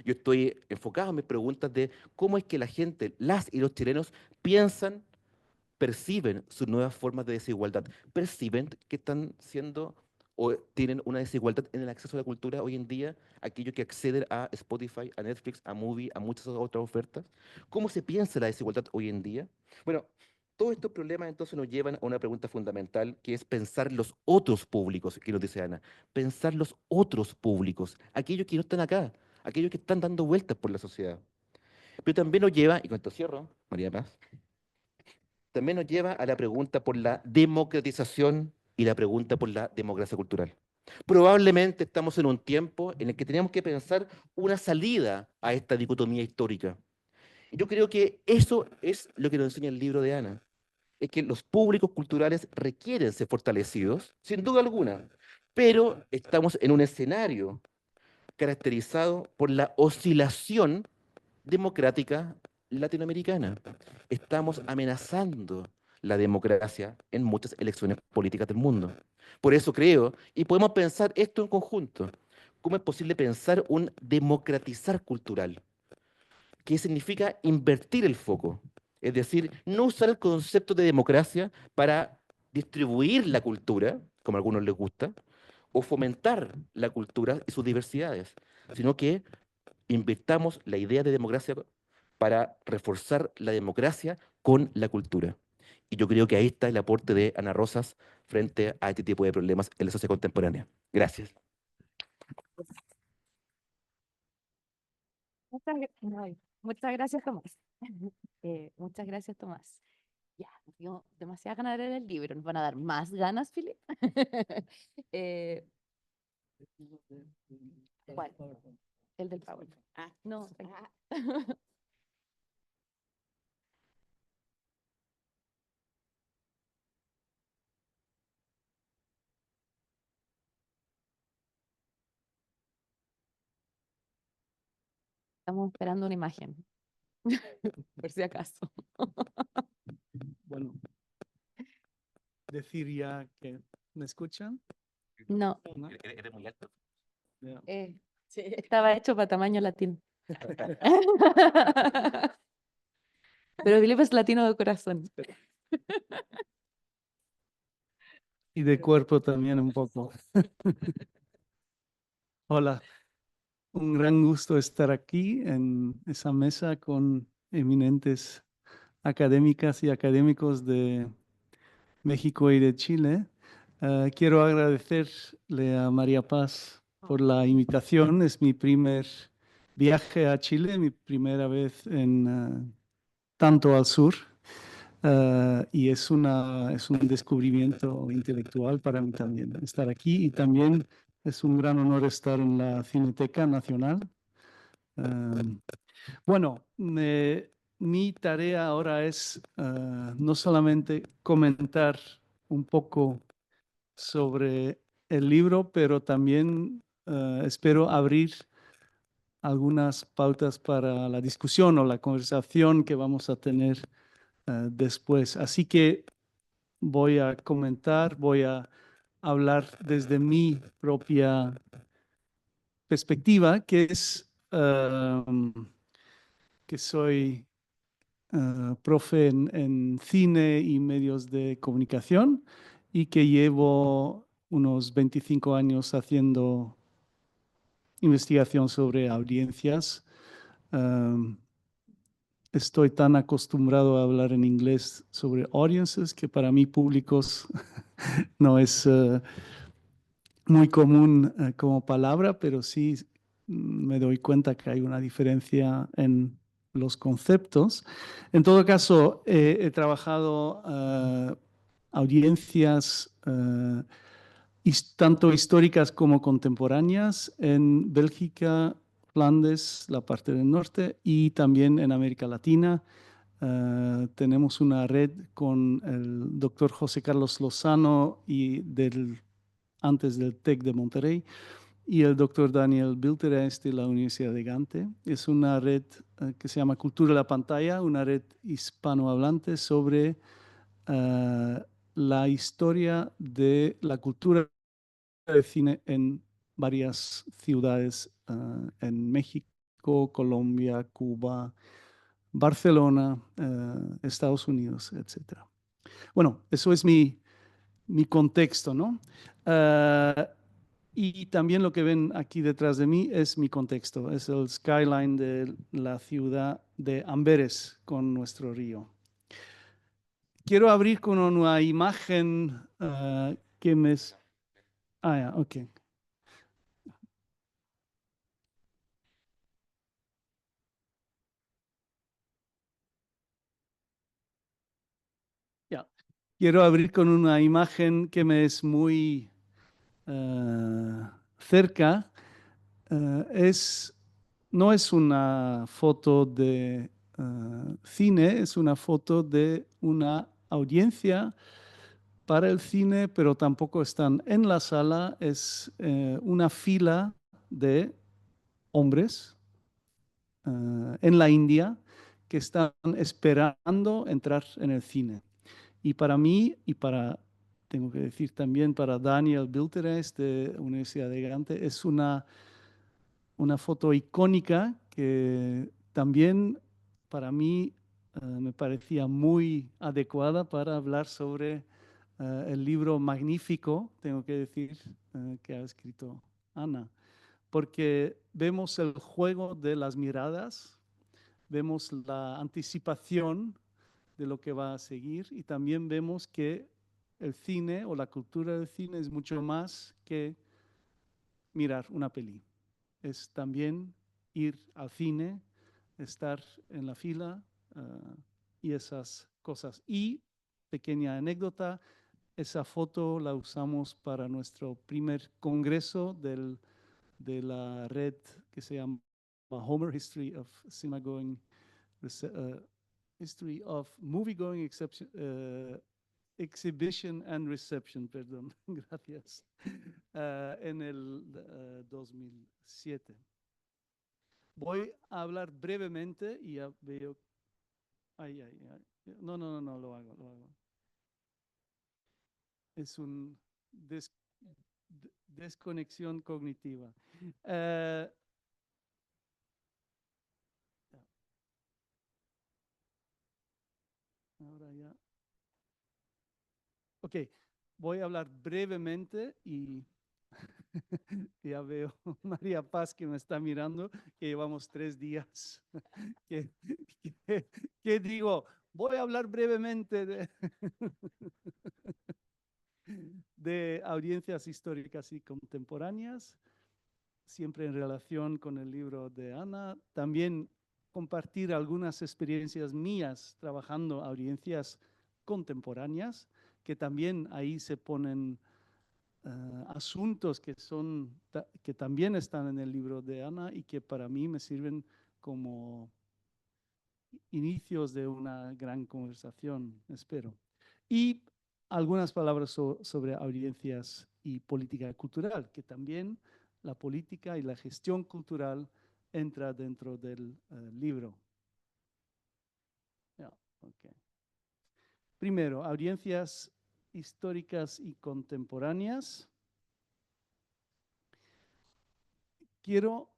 Yo estoy enfocado en mis preguntas de cómo es que la gente, las y los chilenos, piensan, perciben sus nuevas formas de desigualdad, perciben que están siendo o tienen una desigualdad en el acceso a la cultura hoy en día, aquellos que acceden a Spotify, a Netflix, a Movie, a muchas otras ofertas. ¿Cómo se piensa la desigualdad hoy en día? Bueno, todos estos problemas entonces nos llevan a una pregunta fundamental, que es pensar los otros públicos, que nos dice Ana, pensar los otros públicos, aquellos que no están acá, aquellos que están dando vueltas por la sociedad. Pero también nos lleva, y con esto cierro, María Paz, también nos lleva a la pregunta por la democratización y la pregunta por la democracia cultural. Probablemente estamos en un tiempo en el que tenemos que pensar una salida a esta dicotomía histórica. Y yo creo que eso es lo que nos enseña el libro de Ana, es que los públicos culturales requieren ser fortalecidos, sin duda alguna, pero estamos en un escenario caracterizado por la oscilación democrática latinoamericana. Estamos amenazando la democracia en muchas elecciones políticas del mundo. Por eso creo, y podemos pensar esto en conjunto, ¿cómo es posible pensar un democratizar cultural? ¿Qué significa invertir el foco? Es decir, no usar el concepto de democracia para distribuir la cultura, como a algunos les gusta, o fomentar la cultura y sus diversidades, sino que invirtamos la idea de democracia para reforzar la democracia con la cultura. Y yo creo que ahí está el aporte de Ana Rosas frente a este tipo de problemas en la sociedad contemporánea. Gracias. Muchas gracias, Tomás. Muchas gracias, Tomás. Ya, nos dio demasiada ganas de leer el libro. ¿Nos van a dar más ganas, Filipe? Eh, ¿Cuál? El del Power. Ah, no. Estamos esperando una imagen, por si acaso. Bueno, decir ya que me escuchan. No, ¿No? ¿Eres muy alto? Ya. sí, estaba hecho para tamaño latino. Pero Filipe es latino de corazón. Y de cuerpo también un poco. Hola, un gran gusto estar aquí en esa mesa con eminentes académicas y académicos de México y de Chile. Quiero agradecerle a María Paz por la invitación. Es mi primer viaje a Chile, mi primera vez en tanto al sur. Y es un descubrimiento intelectual para mí también estar aquí y también es un gran honor estar en la Cineteca Nacional. Eh, bueno, mi tarea ahora es no solamente comentar un poco sobre el libro, pero también espero abrir algunas pautas para la discusión o la conversación que vamos a tener después. Así que voy a comentar, voy a hablar desde mi propia perspectiva, que es que soy profe en cine y medios de comunicación y que llevo unos 25 años haciendo investigación sobre audiencias. Um, Estoy tan acostumbrado a hablar en inglés sobre audiences que para mí públicos no es muy común como palabra, pero sí me doy cuenta que hay una diferencia en los conceptos. En todo caso, he trabajado audiencias tanto históricas como contemporáneas en Bélgica, Flandes, la parte del norte, y también en América Latina. Tenemos una red con el doctor José Carlos Lozano y antes del TEC de Monterrey y el doctor Daniel Bilteres de la Universidad de Gante. Es una red que se llama Cultura de la Pantalla, una red hispanohablante sobre la historia de la cultura de cine en varias ciudades en México, Colombia, Cuba, Barcelona, Estados Unidos, etc. Bueno, eso es mi contexto, ¿no? Y también lo que ven aquí detrás de mí es mi contexto, es el skyline de la ciudad de Amberes con nuestro río. Quiero abrir con una imagen que me... Ah, ya, ok. Ya. Quiero abrir con una imagen que me es muy cerca. Es, no es una foto de cine, es una foto de una audiencia para el cine, pero tampoco están en la sala. Es una fila de hombres en la India que están esperando entrar en el cine. Y para mí, y para, tengo que decir también para Daniel Bilteres de Universidad de Gante, es una foto icónica que también para mí me parecía muy adecuada para hablar sobre el libro magnífico, tengo que decir, que ha escrito Ana, porque vemos el juego de las miradas, vemos la anticipación de lo que va a seguir y también vemos que el cine o la cultura del cine es mucho más que mirar una peli. Es también ir al cine, estar en la fila y esas cosas. Y, pequeña anécdota, esa foto la usamos para nuestro primer congreso de la red que se llama Homer History of Cinema Going, History of Movie Going Exhibition and Reception, perdón, gracias, en el 2007. Voy a hablar brevemente y ya veo. Ay, ay, ay. No, no, no, no, lo hago, lo hago. Es un desconexión cognitiva. Ahora ya. Ok. voy a hablar brevemente y ya veo María Paz que me está mirando, que llevamos 3 días. que, que digo, voy a hablar brevemente de audiencias históricas y contemporáneas, siempre en relación con el libro de Ana. También compartir algunas experiencias mías trabajando audiencias contemporáneas, que también ahí se ponen asuntos que también están en el libro de Ana y que para mí me sirven como inicios de una gran conversación, espero. Y algunas palabras sobre audiencias y política cultural, que también la política y la gestión cultural entra dentro del libro. Yeah, okay. Primero, audiencias históricas y contemporáneas. Quiero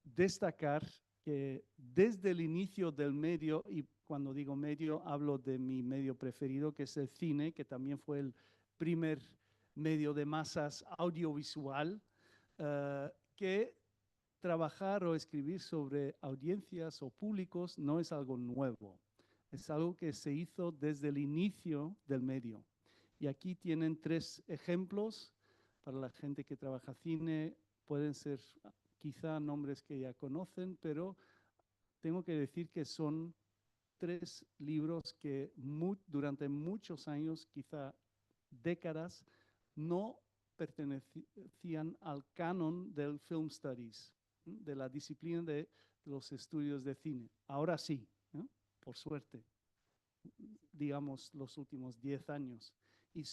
destacar que desde el inicio del medio, y cuando digo medio hablo de mi medio preferido, que es el cine, que también fue el primer medio de masas audiovisual, que trabajar o escribir sobre audiencias o públicos no es algo nuevo, es algo que se hizo desde el inicio del medio. Y aquí tienen 3 ejemplos para la gente que trabaja cine, pueden ser quizá nombres que ya conocen, pero tengo que decir que son 3 libros que durante muchos años, quizá décadas, no pertenecían al canon del film studies, de la disciplina de los estudios de cine. Ahora sí, por suerte, digamos los últimos 10 años. Y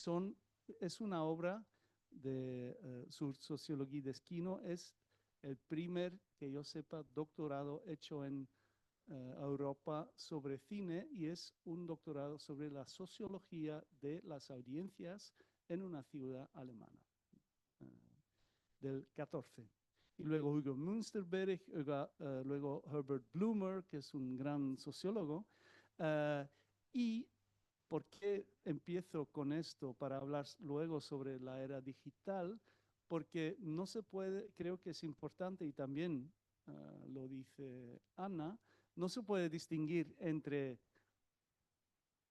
es una obra de Sociología de Esquino, es el primer, que yo sepa, doctorado hecho en Europa sobre cine y es un doctorado sobre la sociología de las audiencias en una ciudad alemana del 14. Y luego Hugo Münsterberg, luego Herbert Blumer, que es un gran sociólogo. ¿Y por qué empiezo con esto para hablar luego sobre la era digital? Porque no se puede, creo que es importante y también lo dice Ana, no se puede distinguir entre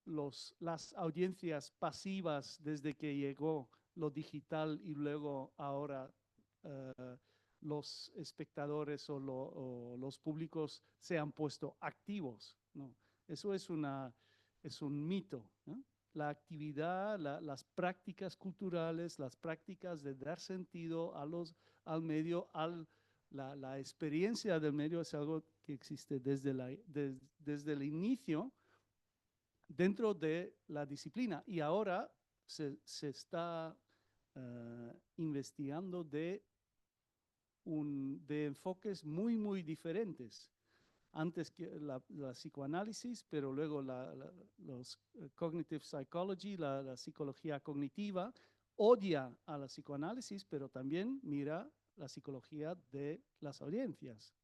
las audiencias pasivas desde que llegó lo digital y luego ahora los espectadores o los públicos se han puesto activos. No, eso es un mito, ¿no? La actividad, las prácticas culturales, las prácticas de dar sentido al medio, la experiencia del medio es algo que existe desde el inicio dentro de la disciplina. Y ahora se está investigando de enfoques muy, muy diferentes. Antes que la psicoanálisis, pero luego los cognitive psychology, la psicología cognitiva, odia a la psicoanálisis, pero también mira la psicología de las audiencias.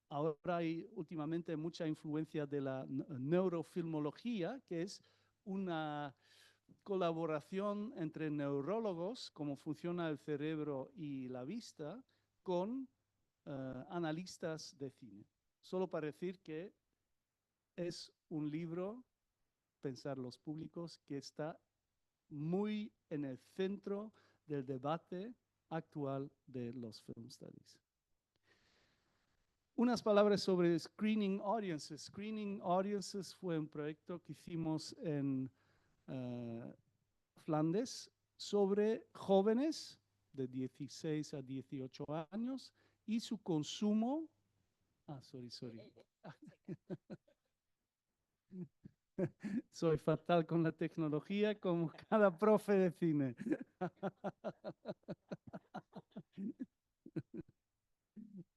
Ahora hay últimamente mucha influencia de la neurofilmología, que es una colaboración entre neurólogos, cómo funciona el cerebro y la vista, con analistas de cine. Solo para decir que es un libro, Pensar los públicos, que está muy en el centro del debate actual de los film studies. Unas palabras sobre Screening Audiences. Screening Audiences fue un proyecto que hicimos en Flandes sobre jóvenes de 16 a 18 años y su consumo. Sorry. Soy fatal con la tecnología como cada profe de cine.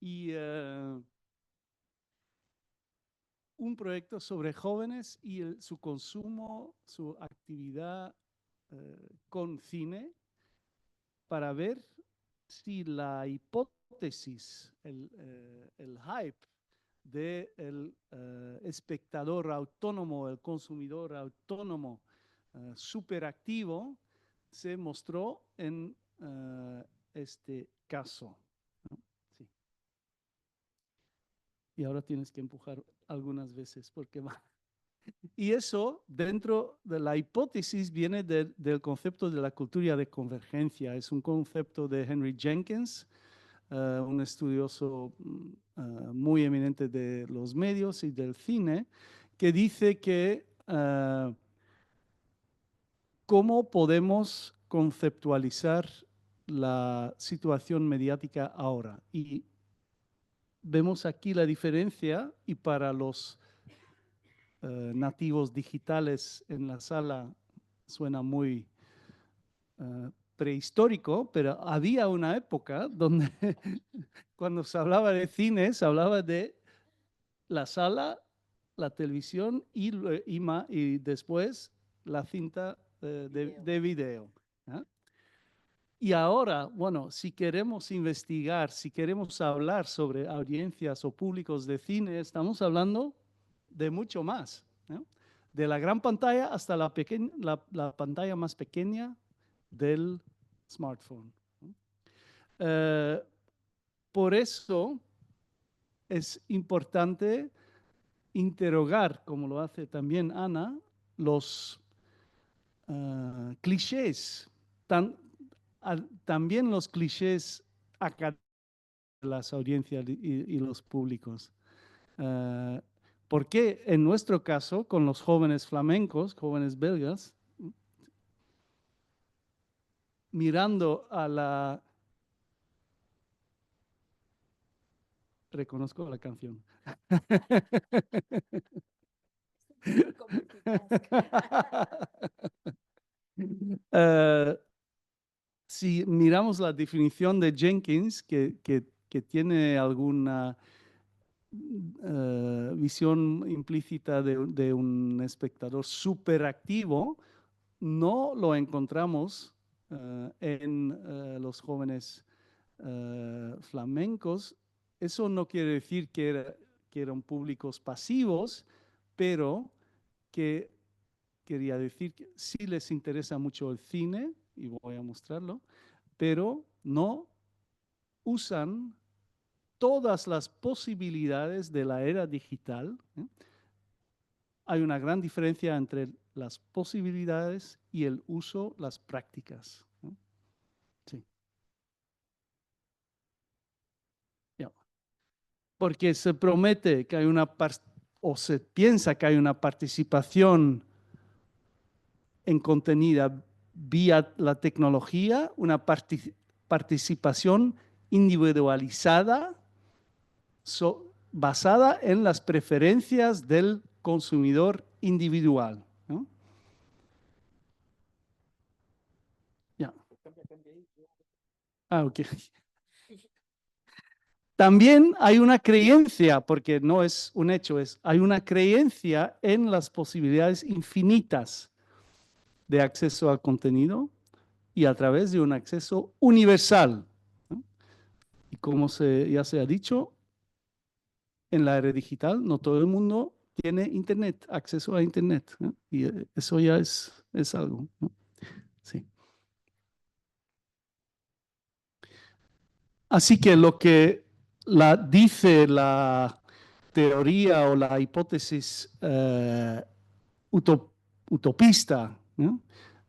Y un proyecto sobre jóvenes y su consumo, su actividad con cine, para ver si la hipótesis, el hype del espectador autónomo, el consumidor autónomo, superactivo se mostró en este caso, ¿no? Sí. Y ahora tienes que empujar algunas veces porque va. Y eso, dentro de la hipótesis, viene del concepto de la cultura de convergencia. Es un concepto de Henry Jenkins, un estudioso muy eminente de los medios y del cine, que dice que cómo podemos conceptualizar la situación mediática ahora. Y vemos aquí la diferencia, y para los nativos digitales en la sala suena muy prehistórico, pero había una época donde cuando se hablaba de cine, se hablaba de la sala, la televisión y después la cinta de video. ¿Eh? Y ahora, bueno, si queremos investigar, si queremos hablar sobre audiencias o públicos de cine, estamos hablando de mucho más, ¿no? De la gran pantalla hasta la pantalla más pequeña del smartphone, ¿no? Por eso es importante interrogar, como lo hace también Ana, los clichés, también los clichés académicos de las audiencias y los públicos. Porque en nuestro caso, con los jóvenes flamencos, jóvenes belgas, mirando a la... Reconozco la canción. Si miramos la definición de Jenkins, que tiene alguna visión implícita de un espectador superactivo, no lo encontramos en los jóvenes flamencos. Eso no quiere decir que eran públicos pasivos, pero que quería decir que sí les interesa mucho el cine, y voy a mostrarlo, pero no usan todas las posibilidades de la era digital. Hay una gran diferencia entre las posibilidades y el uso, las prácticas. Sí. Porque se promete que hay o se piensa que hay una participación en contenido vía la tecnología, una participación individualizada basada en las preferencias del consumidor individual, ¿no? Ya. Ok. También hay una creencia, porque no es un hecho, hay una creencia en las posibilidades infinitas de acceso al contenido y a través de un acceso universal, ¿no? Y como ya se ha dicho, en la era digital no todo el mundo tiene internet, acceso a internet, ¿no? Y eso ya es algo, ¿no? Sí. Así que lo que dice la teoría o la hipótesis utopista, ¿no?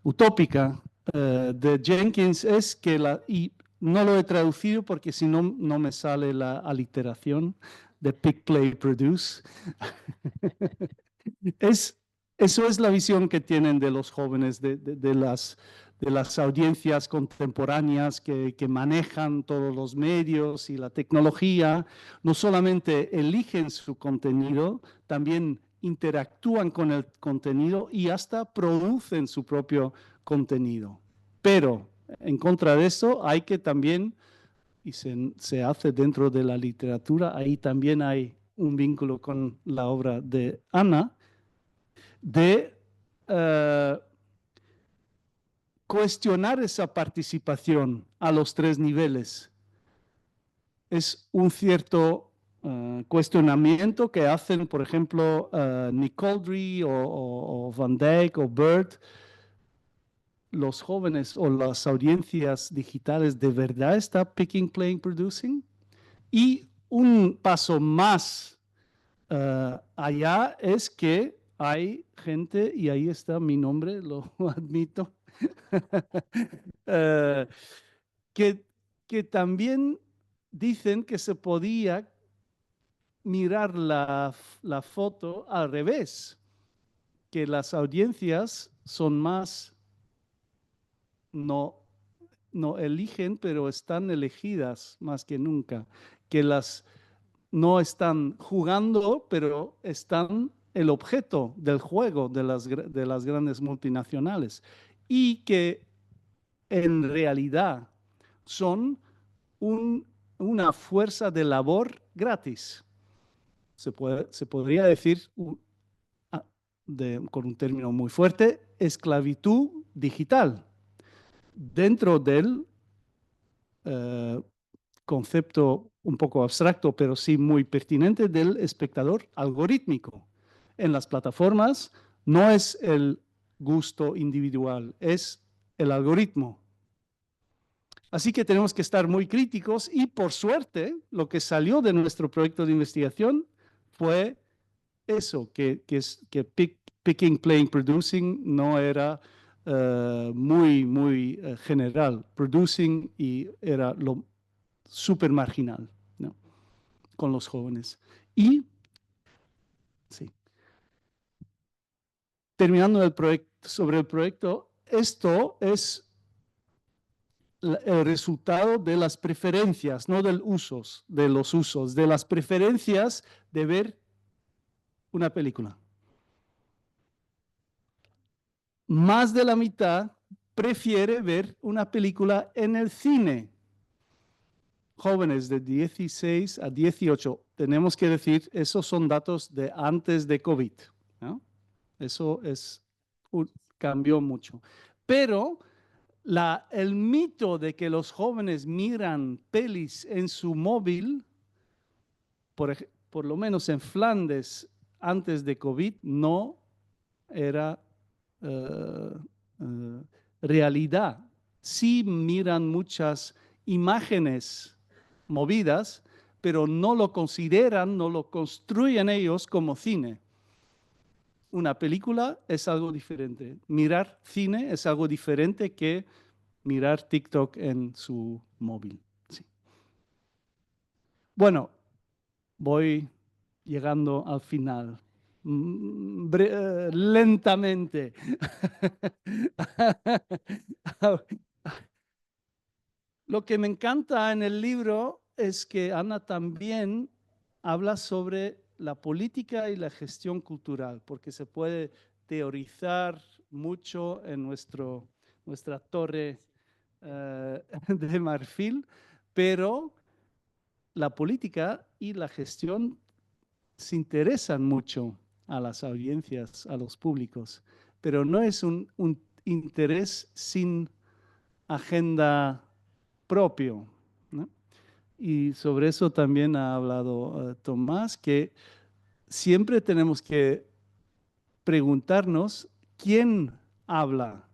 Utópica de Jenkins es que y no lo he traducido porque si no, no me sale la aliteración de pick, play, produce. Eso es la visión que tienen de los jóvenes, de las audiencias contemporáneas que manejan todos los medios y la tecnología. No solamente eligen su contenido, también interactúan con el contenido y hasta producen su propio contenido. Pero en contra de eso hay que también, y se hace dentro de la literatura, ahí también hay un vínculo con la obra de Ana, de cuestionar esa participación a los tres niveles. Es un cierto cuestionamiento que hacen, por ejemplo, Nick Coldry o Van Dyck o Bird los jóvenes o las audiencias digitales de verdad está picking, playing, producing. Y un paso más allá es que hay gente, y ahí está mi nombre, lo admito, que también dicen que se podía mirar la foto al revés, que las audiencias son más, no eligen, pero están elegidas más que nunca, que las no están jugando, pero están el objeto del juego de las grandes multinacionales y que en realidad son una fuerza de labor gratis. Se podría decir, con un término muy fuerte, esclavitud digital, dentro del concepto un poco abstracto, pero sí muy pertinente, del espectador algorítmico. En las plataformas no es el gusto individual, es el algoritmo. Así que tenemos que estar muy críticos y, por suerte, lo que salió de nuestro proyecto de investigación fue eso, que picking, playing, producing no era muy general. Producing y era lo súper marginal, ¿no? Con los jóvenes. Y, sí, terminando sobre el proyecto, esto es el resultado de las preferencias, no de los usos, de las preferencias de ver una película. Más de la mitad prefiere ver una película en el cine. Jóvenes de 16 a 18, tenemos que decir, esos son datos de antes de COVID, ¿no? Eso cambió mucho. Pero el mito de que los jóvenes miran pelis en su móvil, por lo menos en Flandes, antes de COVID, no era realidad. Sí miran muchas imágenes movidas, pero no lo consideran, no lo construyen ellos como cine. Una película es algo diferente. Mirar cine es algo diferente que mirar TikTok en su móvil. Sí. Bueno, voy llegando al final. Lentamente. Lo que me encanta en el libro es que Ana también habla sobre la política y la gestión cultural, porque se puede teorizar mucho en nuestra torre de marfil, pero la política y la gestión se interesan mucho a las audiencias, a los públicos, pero no es un interés sin agenda propio, ¿no? Y sobre eso también ha hablado Tomás, que siempre tenemos que preguntarnos quién habla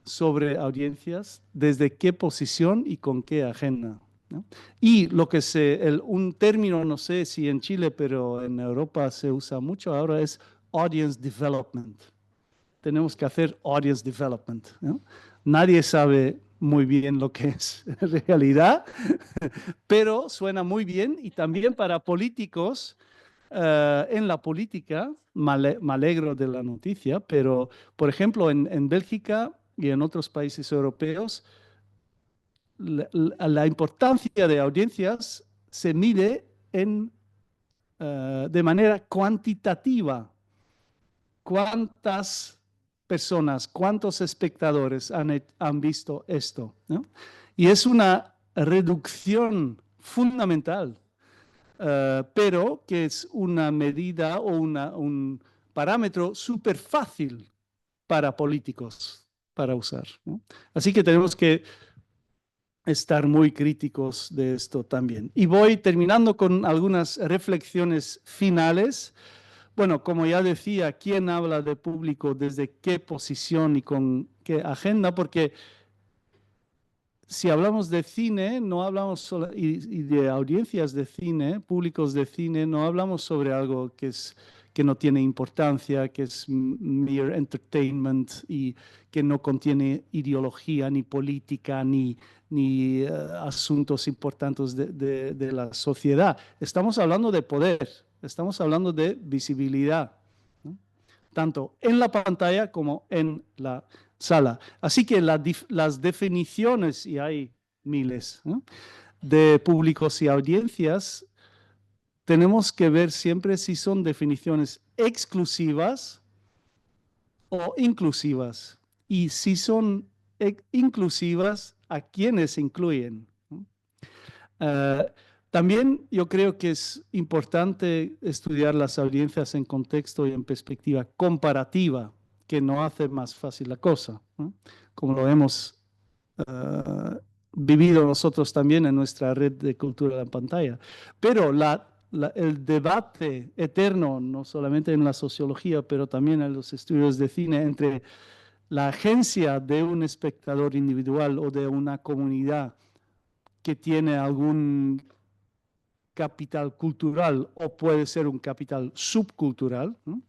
sobre audiencias, desde qué posición y con qué agenda, ¿no? Y lo que un término, no sé si en Chile, pero en Europa se usa mucho ahora, es audience development. Tenemos que hacer audience development, ¿no? Nadie sabe muy bien lo que es en realidad, pero suena muy bien y también para políticos. En la política, me alegro de la noticia, pero por ejemplo en Bélgica y en otros países europeos, la importancia de audiencias se mide de manera cuantitativa. ¿Cuántas personas, cuántos espectadores han visto esto, ¿no? Y es una reducción fundamental, pero que es una medida o un parámetro súper fácil para políticos para usar, ¿no? Así que tenemos que estar muy críticos de esto también. Y voy terminando con algunas reflexiones finales, bueno, como ya decía, ¿quién habla de público desde qué posición y con qué agenda? Porque si hablamos de cine, no hablamos solo, y de audiencias de cine, públicos de cine, no hablamos sobre algo que no tiene importancia, que es mere entertainment y que no contiene ideología, ni política, ni asuntos importantes de la sociedad. Estamos hablando de poder, estamos hablando de visibilidad, ¿no? Tanto en la pantalla como en la sala. Así que las definiciones, y hay miles, ¿no?, de públicos y audiencias, tenemos que ver siempre si son definiciones exclusivas o inclusivas. Y si son inclusivas, ¿a quiénes incluyen? Uh, También yo creo que es importante estudiar las audiencias en contexto y en perspectiva comparativa, que no hace más fácil la cosa, ¿no? Como lo hemos vivido nosotros también en nuestra red de cultura de la pantalla. Pero el debate eterno, no solamente en la sociología, pero también en los estudios de cine, entre la agencia de un espectador individual o de una comunidad que tiene algún capital cultural o puede ser un capital subcultural, ¿no?,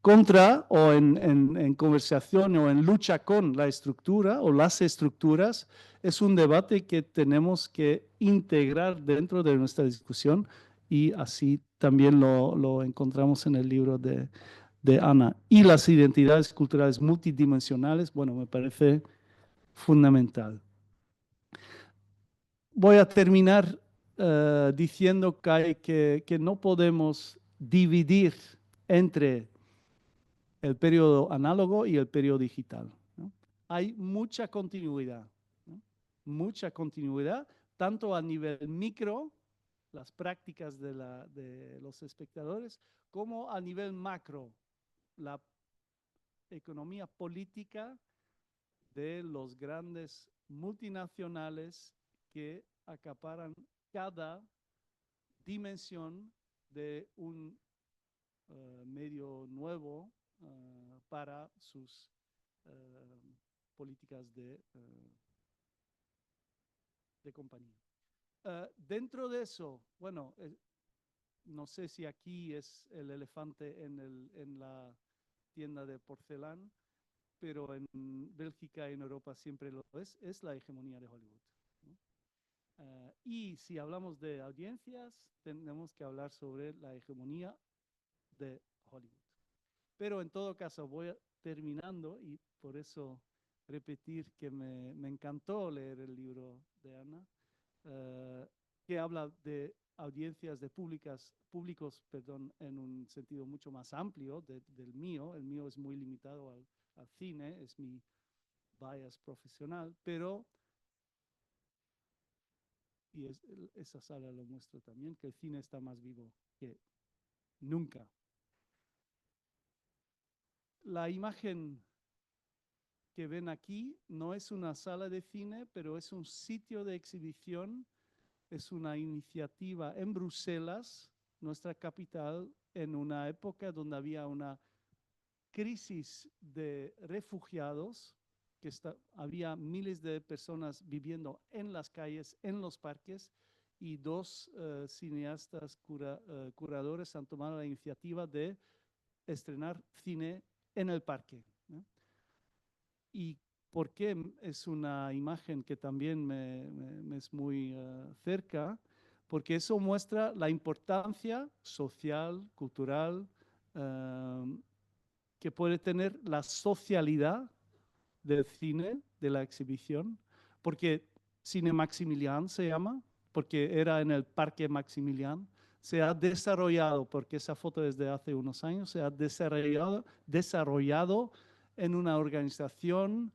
contra o en conversación o en lucha con la estructura o las estructuras, es un debate que tenemos que integrar dentro de nuestra discusión, y así también lo encontramos en el libro de Ana. Y las identidades culturales multidimensionales, bueno, me parece fundamental. Voy a terminar diciendo que no podemos dividir entre el periodo análogo y el periodo digital, ¿no? Hay mucha continuidad, ¿no? Mucha continuidad, tanto a nivel micro, las prácticas de los espectadores, como a nivel macro, la economía política de los grandes multinacionales que acaparan cada dimensión de un medio nuevo para sus políticas de compañía. Dentro de eso, bueno, no sé si aquí es el elefante en la tienda de porcelana, pero en Bélgica y en Europa siempre lo es la hegemonía de Hollywood, ¿no? Y si hablamos de audiencias, tenemos que hablar sobre la hegemonía de Hollywood. Pero en todo caso, voy terminando, y por eso repetir que me encantó leer el libro de Ana, que habla de audiencias de públicos, perdón, en un sentido mucho más amplio del mío. El mío es muy limitado al cine, es mi bias profesional, pero, y esa sala lo muestra también, que el cine está más vivo que nunca. La imagen que ven aquí no es una sala de cine, pero es un sitio de exhibición, es una iniciativa en Bruselas, nuestra capital, en una época donde había una crisis de refugiados, que había miles de personas viviendo en las calles, en los parques, y dos cineastas curadores han tomado la iniciativa de estrenar cine en el parque, ¿no? ¿Y por qué es una imagen que también me es muy cerca? Porque eso muestra la importancia social, cultural, que puede tener la socialidad del cine, de la exhibición, porque Cine Maximilian se llama, porque era en el Parque Maximilian. Se ha desarrollado, porque esa foto es de hace unos años, se ha desarrollado en una organización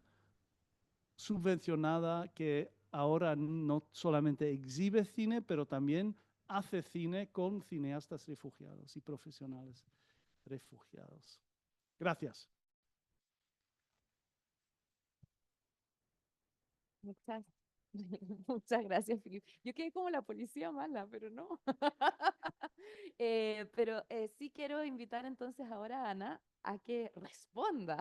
subvencionada que ahora no solamente exhibe cine, pero también hace cine con cineastas refugiados y profesionales refugiados. Gracias. Muchas Muchas gracias, Filipe. Yo quedé como la policía mala, pero no. Sí quiero invitar entonces ahora a Ana a que responda.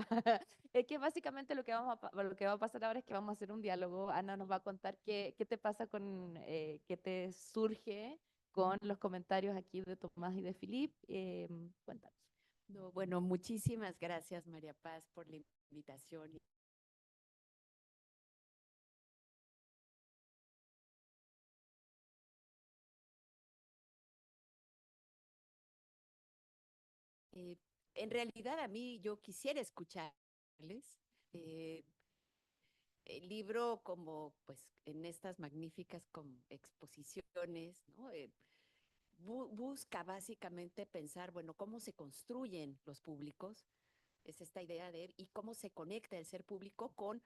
Es que básicamente lo que va a pasar ahora es que vamos a hacer un diálogo. Ana nos va a contar qué te pasa con, qué te surge con los comentarios aquí de Tomás y de Filip. Cuéntanos. No, bueno, muchísimas gracias, María Paz, por la invitación. Eh, en realidad, a mí yo quisiera escucharles. Eh, el libro, como pues en estas magníficas exposiciones, ¿no? Busca básicamente pensar, bueno, cómo se construyen los públicos, es esta idea de, y cómo se conecta el ser público con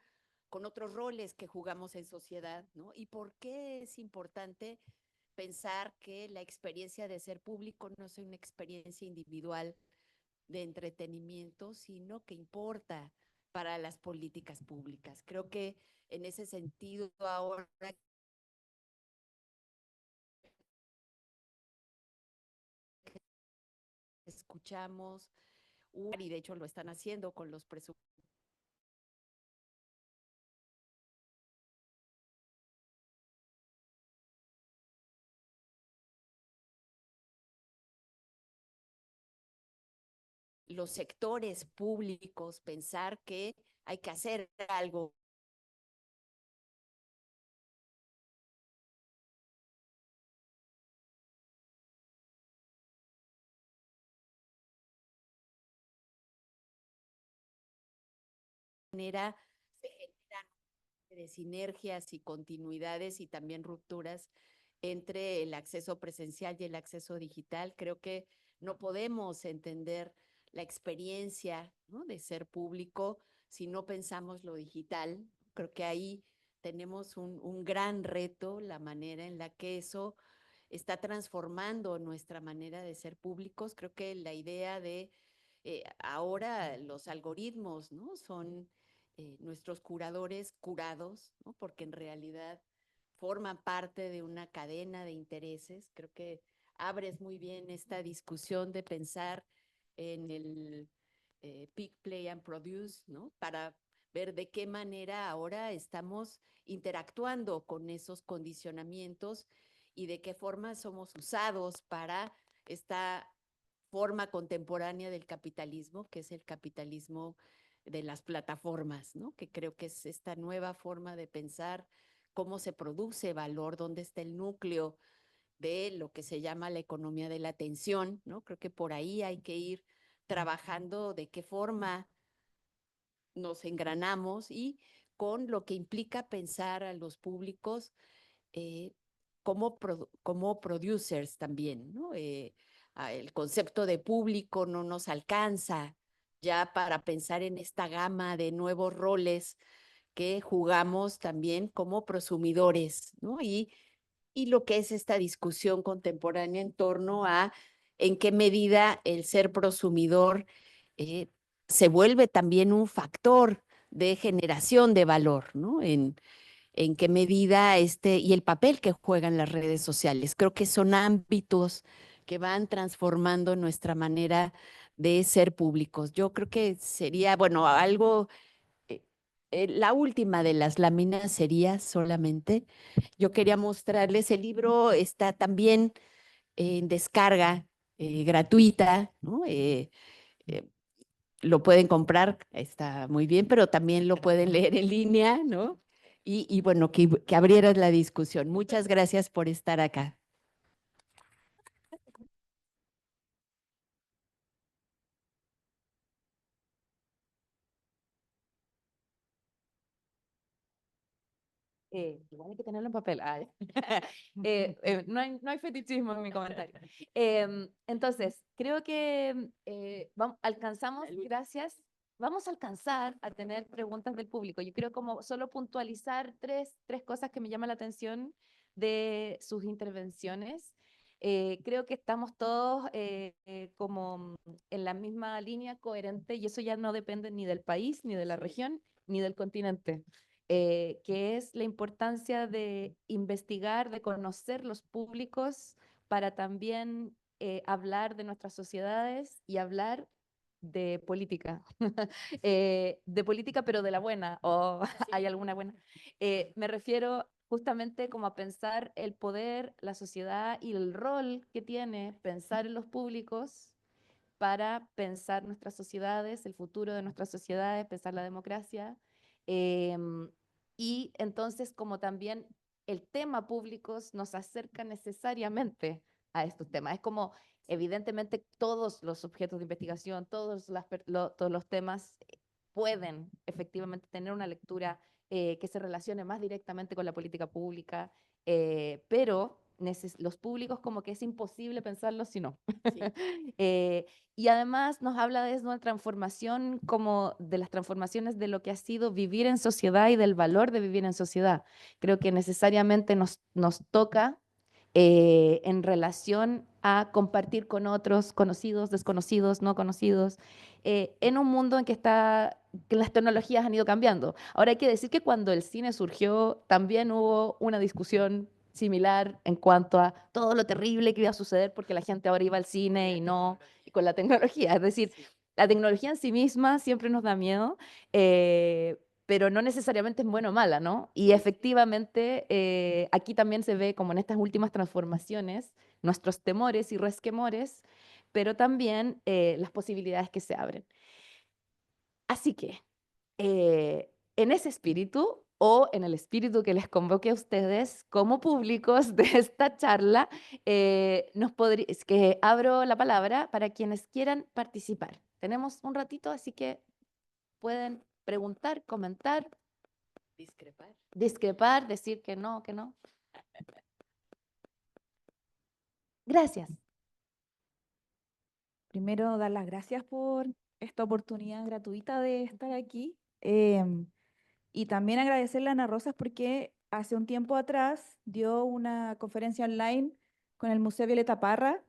otros roles que jugamos en sociedad, ¿no? Y por qué es importante pensar que la experiencia de ser público no es una experiencia individual de entretenimiento, sino que importa para las políticas públicas. Creo que en ese sentido ahora escuchamos, y de hecho lo están haciendo con los presupuestos, los sectores públicos, pensar que hay que hacer algo manera, se generan de sinergias y continuidades y también rupturas entre el acceso presencial y el acceso digital. Creo que no podemos entender la experiencia, ¿no?, de ser público si no pensamos lo digital. Creo que ahí tenemos un gran reto, la manera en la que eso está transformando nuestra manera de ser públicos. Creo que la idea de ahora los algoritmos, ¿no?, son nuestros curadores curados, ¿no?, porque en realidad forman parte de una cadena de intereses. Creo que abres muy bien esta discusión de pensar en el Pick, Play and Produce, ¿no?, para ver de qué manera ahora estamos interactuando con esos condicionamientos y de qué forma somos usados para esta forma contemporánea del capitalismo, que es el capitalismo de las plataformas, ¿no?, que creo que es esta nueva forma de pensar cómo se produce valor, dónde está el núcleo de lo que se llama la economía de la atención, ¿no? Creo que por ahí hay que ir trabajando de qué forma nos engranamos y con lo que implica pensar a los públicos como producers también, ¿no? El concepto de público no nos alcanza ya para pensar en esta gama de nuevos roles que jugamos también como prosumidores, ¿no? Y lo que es esta discusión contemporánea en torno a en qué medida el ser prosumidor se vuelve también un factor de generación de valor, ¿no? En qué medida y el papel que juegan las redes sociales. Creo que son ámbitos que van transformando nuestra manera de ser públicos. Yo creo que sería, bueno, algo, la última de las láminas sería solamente, yo quería mostrarles, el libro está también en descarga gratuita, ¿no? Lo pueden comprar, está muy bien, pero también lo pueden leer en línea, ¿no? Y bueno, que abrieras la discusión. Muchas gracias por estar acá. Igual hay que tenerlo en papel. No hay fetichismo en mi comentario. Entonces, creo que alcanzamos, gracias, vamos a alcanzar a tener preguntas del público. Yo quiero como solo puntualizar tres cosas que me llaman la atención de sus intervenciones. Creo que estamos todos como en la misma línea coherente y eso ya no depende ni del país, ni de la región, ni del continente. que es la importancia de investigar, de conocer los públicos para también hablar de nuestras sociedades y hablar de política, de política pero de la buena, o hay alguna buena. Me refiero justamente como a pensar el poder, la sociedad y el rol que tiene pensar en los públicos para pensar nuestras sociedades, el futuro de nuestras sociedades, pensar la democracia. Y entonces como también el tema públicos nos acerca necesariamente a estos temas. Es como, evidentemente, todos los objetos de investigación, todos los temas pueden efectivamente tener una lectura que se relacione más directamente con la política pública, pero los públicos como que es imposible pensarlos si no. Sí. Y además nos habla de una transformación, como de las transformaciones de lo que ha sido vivir en sociedad y del valor de vivir en sociedad. Creo que necesariamente nos toca en relación a compartir con otros, conocidos, desconocidos, no conocidos, en un mundo en que las tecnologías han ido cambiando. Ahora hay que decir que cuando el cine surgió, también hubo una discusión similar en cuanto a todo lo terrible que iba a suceder porque la gente ahora iba al cine y no con la tecnología. Es decir, Sí. la tecnología en sí misma siempre nos da miedo, pero no necesariamente es buena o mala, ¿no? Y efectivamente aquí también se ve como en estas últimas transformaciones nuestros temores y resquemores, pero también las posibilidades que se abren. Así que en ese espíritu o en el espíritu que les convoque a ustedes como públicos de esta charla, es que abro la palabra para quienes quieran participar. Tenemos un ratito, así que pueden preguntar, comentar, discrepar, decir que no, que no. Gracias. Primero, dar las gracias por esta oportunidad gratuita de estar aquí. Y también agradecerle a Ana Rosas porque hace un tiempo atrás dio una conferencia online con el Museo Violeta Parra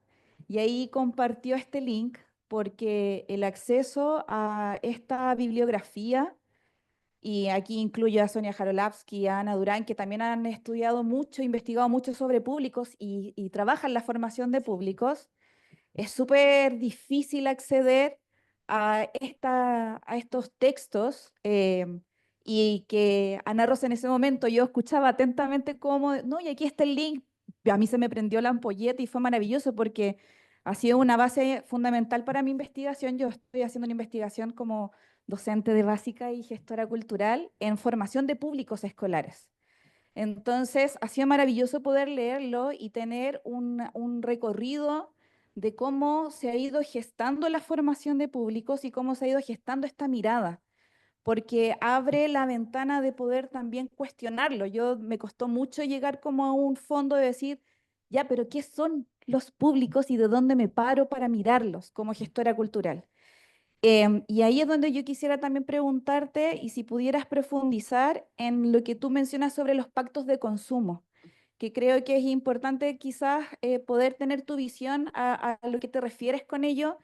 y ahí compartió este link porque el acceso a esta bibliografía, y aquí incluyo a Sonia Jarolapsky y a Ana Durán, que también han estudiado mucho, investigado mucho sobre públicos y trabajan la formación de públicos, es súper difícil acceder a estos textos y que Ana Rosa en ese momento yo escuchaba atentamente como, no, y aquí está el link. A mí se me prendió la ampolleta y fue maravilloso porque ha sido una base fundamental para mi investigación. Yo estoy haciendo una investigación como docente de básica y gestora cultural en formación de públicos escolares. Entonces, ha sido maravilloso poder leerlo y tener un recorrido de cómo se ha ido gestando la formación de públicos y cómo se ha ido gestando esta mirada, porque abre la ventana de poder también cuestionarlo. Me costó mucho llegar como a un fondo de decir, ya, pero ¿qué son los públicos y de dónde me paro para mirarlos como gestora cultural? Y ahí es donde yo quisiera también preguntarte y si pudieras profundizar en lo que tú mencionas sobre los pactos de consumo, que creo que es importante quizás poder tener tu visión a lo que te refieres con ello,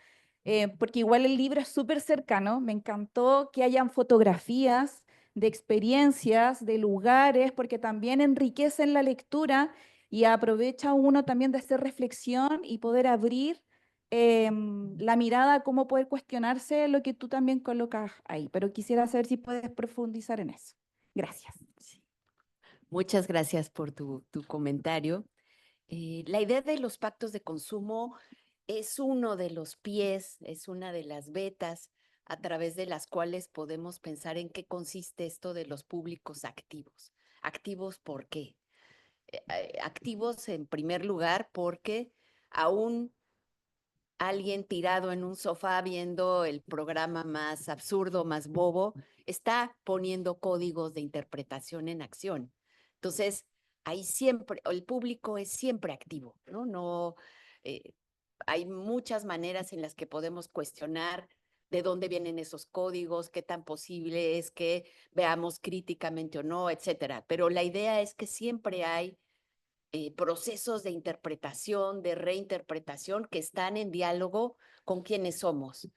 porque igual el libro es súper cercano. Me encantó que hayan fotografías de experiencias, de lugares, porque también enriquecen la lectura y aprovecha uno también de hacer reflexión y poder abrir la mirada, cómo poder cuestionarse lo que tú también colocas ahí. Pero quisiera saber si puedes profundizar en eso. Gracias. Sí. Muchas gracias por tu comentario. La idea de los pactos de consumo es uno de los pies, es una de las vetas a través de las cuales podemos pensar en qué consiste esto de los públicos activos. ¿Activos por qué? Activos en primer lugar porque aún alguien tirado en un sofá viendo el programa más absurdo, más bobo, está poniendo códigos de interpretación en acción. Entonces, ahí siempre, el público es siempre activo, ¿no? No, hay muchas maneras en las que podemos cuestionar de dónde vienen esos códigos, qué tan posible es que veamos críticamente o no, etcétera. Pero la idea es que siempre hay procesos de interpretación, de reinterpretación que están en diálogo con quienes somos.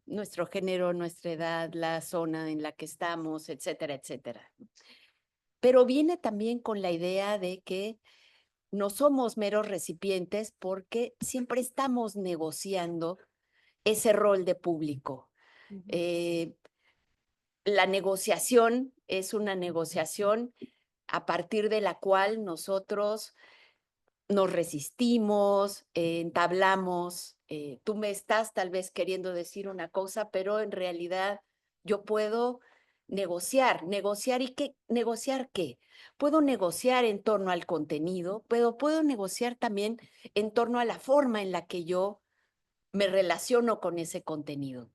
nuestro género, nuestra edad, la zona en la que estamos, etcétera, etcétera. Pero viene también con la idea de que no somos meros recipientes porque siempre estamos negociando ese rol de público. La negociación es una negociación a partir de la cual nosotros nos resistimos, entablamos. Tú me estás tal vez queriendo decir una cosa, pero en realidad yo puedo negociar. ¿Negociar y qué? ¿Negociar qué? Puedo negociar en torno al contenido, pero puedo negociar también en torno a la forma en la que yo me relaciono con ese contenido.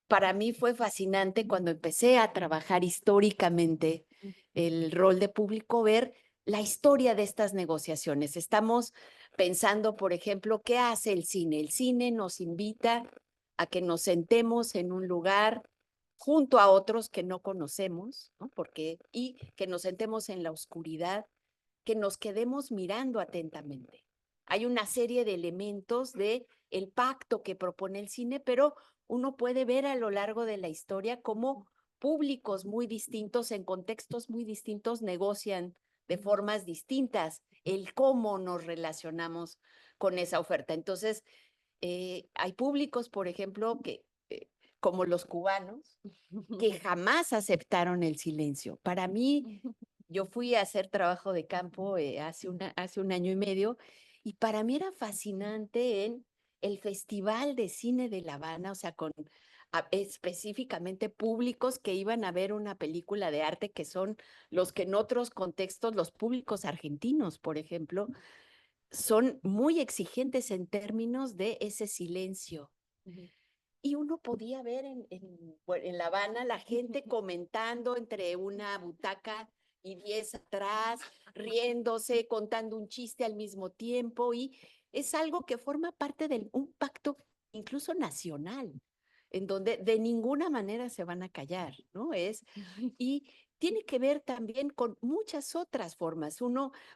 Para mí fue fascinante cuando empecé a trabajar históricamente el rol de público, ver la historia de estas negociaciones. Estamos pensando, por ejemplo, ¿qué hace el cine? El cine nos invita a que nos sentemos en un lugar junto a otros que no conocemos, ¿no? Y que nos sentemos en la oscuridad, que nos quedemos mirando atentamente. Hay una serie de elementos de el pacto que propone el cine, pero uno puede ver a lo largo de la historia cómo públicos muy distintos, en contextos muy distintos, negocian de formas distintas el cómo nos relacionamos con esa oferta. Entonces, hay públicos, por ejemplo, como los cubanos, que jamás aceptaron el silencio. Para mí, yo fui a hacer trabajo de campo hace un año y medio, y para mí era fascinante en el Festival de Cine de La Habana, o sea, con específicamente públicos que iban a ver una película de arte, que son los que en otros contextos, los públicos argentinos, por ejemplo, son muy exigentes en términos de ese silencio. Y uno podía ver en La Habana la gente comentando entre una butaca y 10 atrás, riéndose, contando un chiste al mismo tiempo, y es algo que forma parte de un pacto incluso nacional, en donde de ninguna manera se van a callar, ¿no? Y tiene que ver también con muchas otras formas,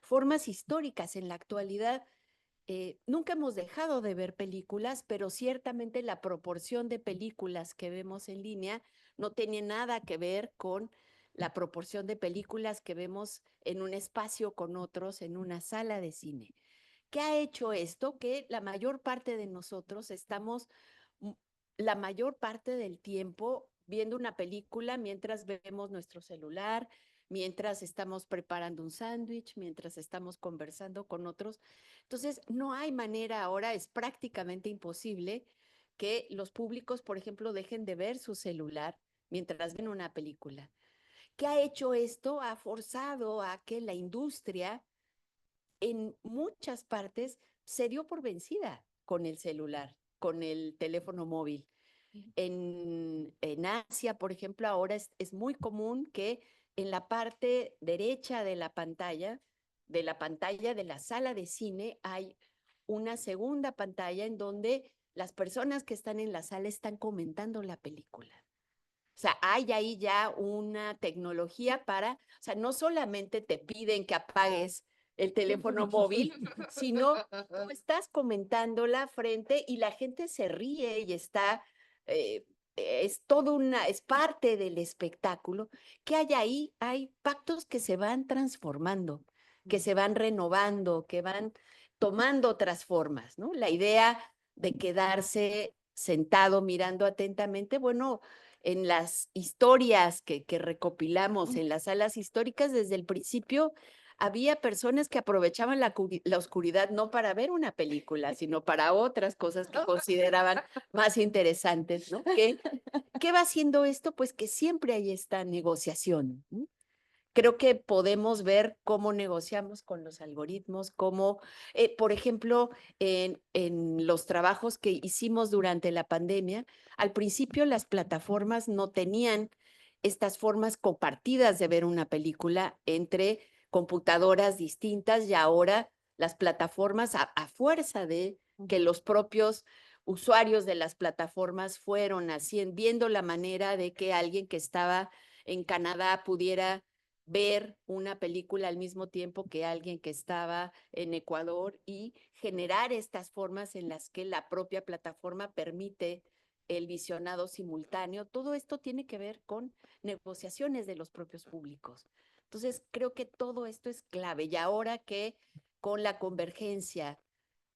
formas históricas en la actualidad. Nunca hemos dejado de ver películas, pero ciertamente la proporción de películas que vemos en línea no tiene nada que ver con la proporción de películas que vemos en un espacio con otros, en una sala de cine. ¿Qué ha hecho esto? Que la mayor parte de nosotros estamos la mayor parte del tiempo viendo una película mientras vemos nuestro celular, mientras estamos preparando un sándwich, mientras estamos conversando con otros. Entonces, no hay manera ahora, es prácticamente imposible que los públicos, por ejemplo, dejen de ver su celular mientras ven una película. ¿Qué ha hecho esto? Ha forzado a que la industria en muchas partes se dio por vencida con el celular, con el teléfono móvil. En Asia, por ejemplo, ahora es muy común que en la parte derecha de la pantalla de la sala de cine, hay una segunda pantalla en donde las personas que están en la sala están comentando la película. O sea, hay ahí ya una tecnología o sea, no solamente te piden que apagues el teléfono móvil, sino tú estás comentándola frente y la gente se ríe y está, es parte del espectáculo. ¿Qué hay ahí? Hay pactos que se van transformando, que se van renovando, que van tomando otras formas, ¿no? La idea de quedarse sentado mirando atentamente, bueno, en las historias que recopilamos en las salas históricas, desde el principio había personas que aprovechaban la oscuridad no para ver una película, sino para otras cosas que consideraban más interesantes, ¿no? ¿Qué va haciendo esto? Pues que siempre hay esta negociación, ¿no? Creo que podemos ver cómo negociamos con los algoritmos, cómo, por ejemplo, en los trabajos que hicimos durante la pandemia, al principio las plataformas no tenían estas formas compartidas de ver una película entre computadoras distintas, y ahora las plataformas, a fuerza de que los propios usuarios de las plataformas fueron viendo la manera de que alguien que estaba en Canadá pudiera ver una película al mismo tiempo que alguien que estaba en Ecuador y generar estas formas en las que la propia plataforma permite el visionado simultáneo. Todo esto tiene que ver con negociaciones de los propios públicos. Entonces, creo que todo esto es clave. Y ahora que con la convergencia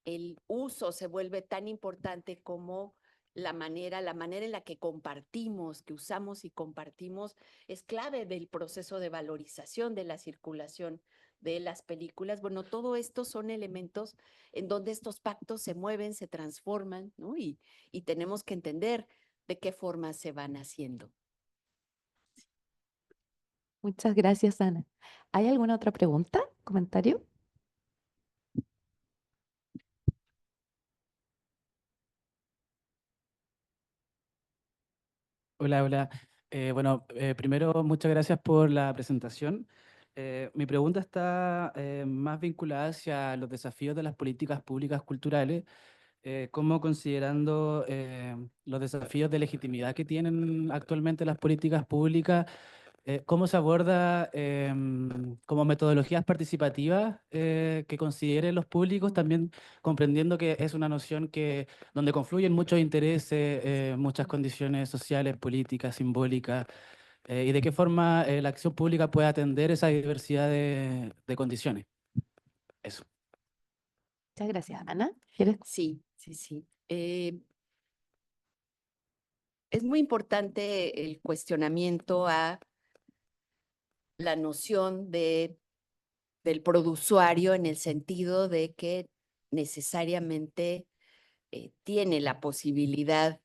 el uso se vuelve tan importante como la manera en la que compartimos, que usamos y compartimos, es clave del proceso de valorización de la circulación de las películas. Bueno, todo esto son elementos en donde estos pactos se mueven, se transforman, ¿no? Y tenemos que entender de qué forma se van haciendo. Muchas gracias, Ana. ¿Hay alguna otra pregunta, comentario? Hola, hola. Primero, muchas gracias por la presentación. Mi pregunta está más vinculada hacia los desafíos de las políticas públicas culturales, como considerando los desafíos de legitimidad que tienen actualmente las políticas públicas. ¿Cómo se aborda como metodologías participativas que consideren los públicos, también comprendiendo que es una noción donde confluyen muchos intereses, muchas condiciones sociales, políticas, simbólicas, y de qué forma la acción pública puede atender esa diversidad de condiciones? Eso. Muchas gracias, Ana. ¿Quieres? Sí, sí, sí. Es muy importante el cuestionamiento a la noción del produsuario en el sentido de que necesariamente tiene la posibilidad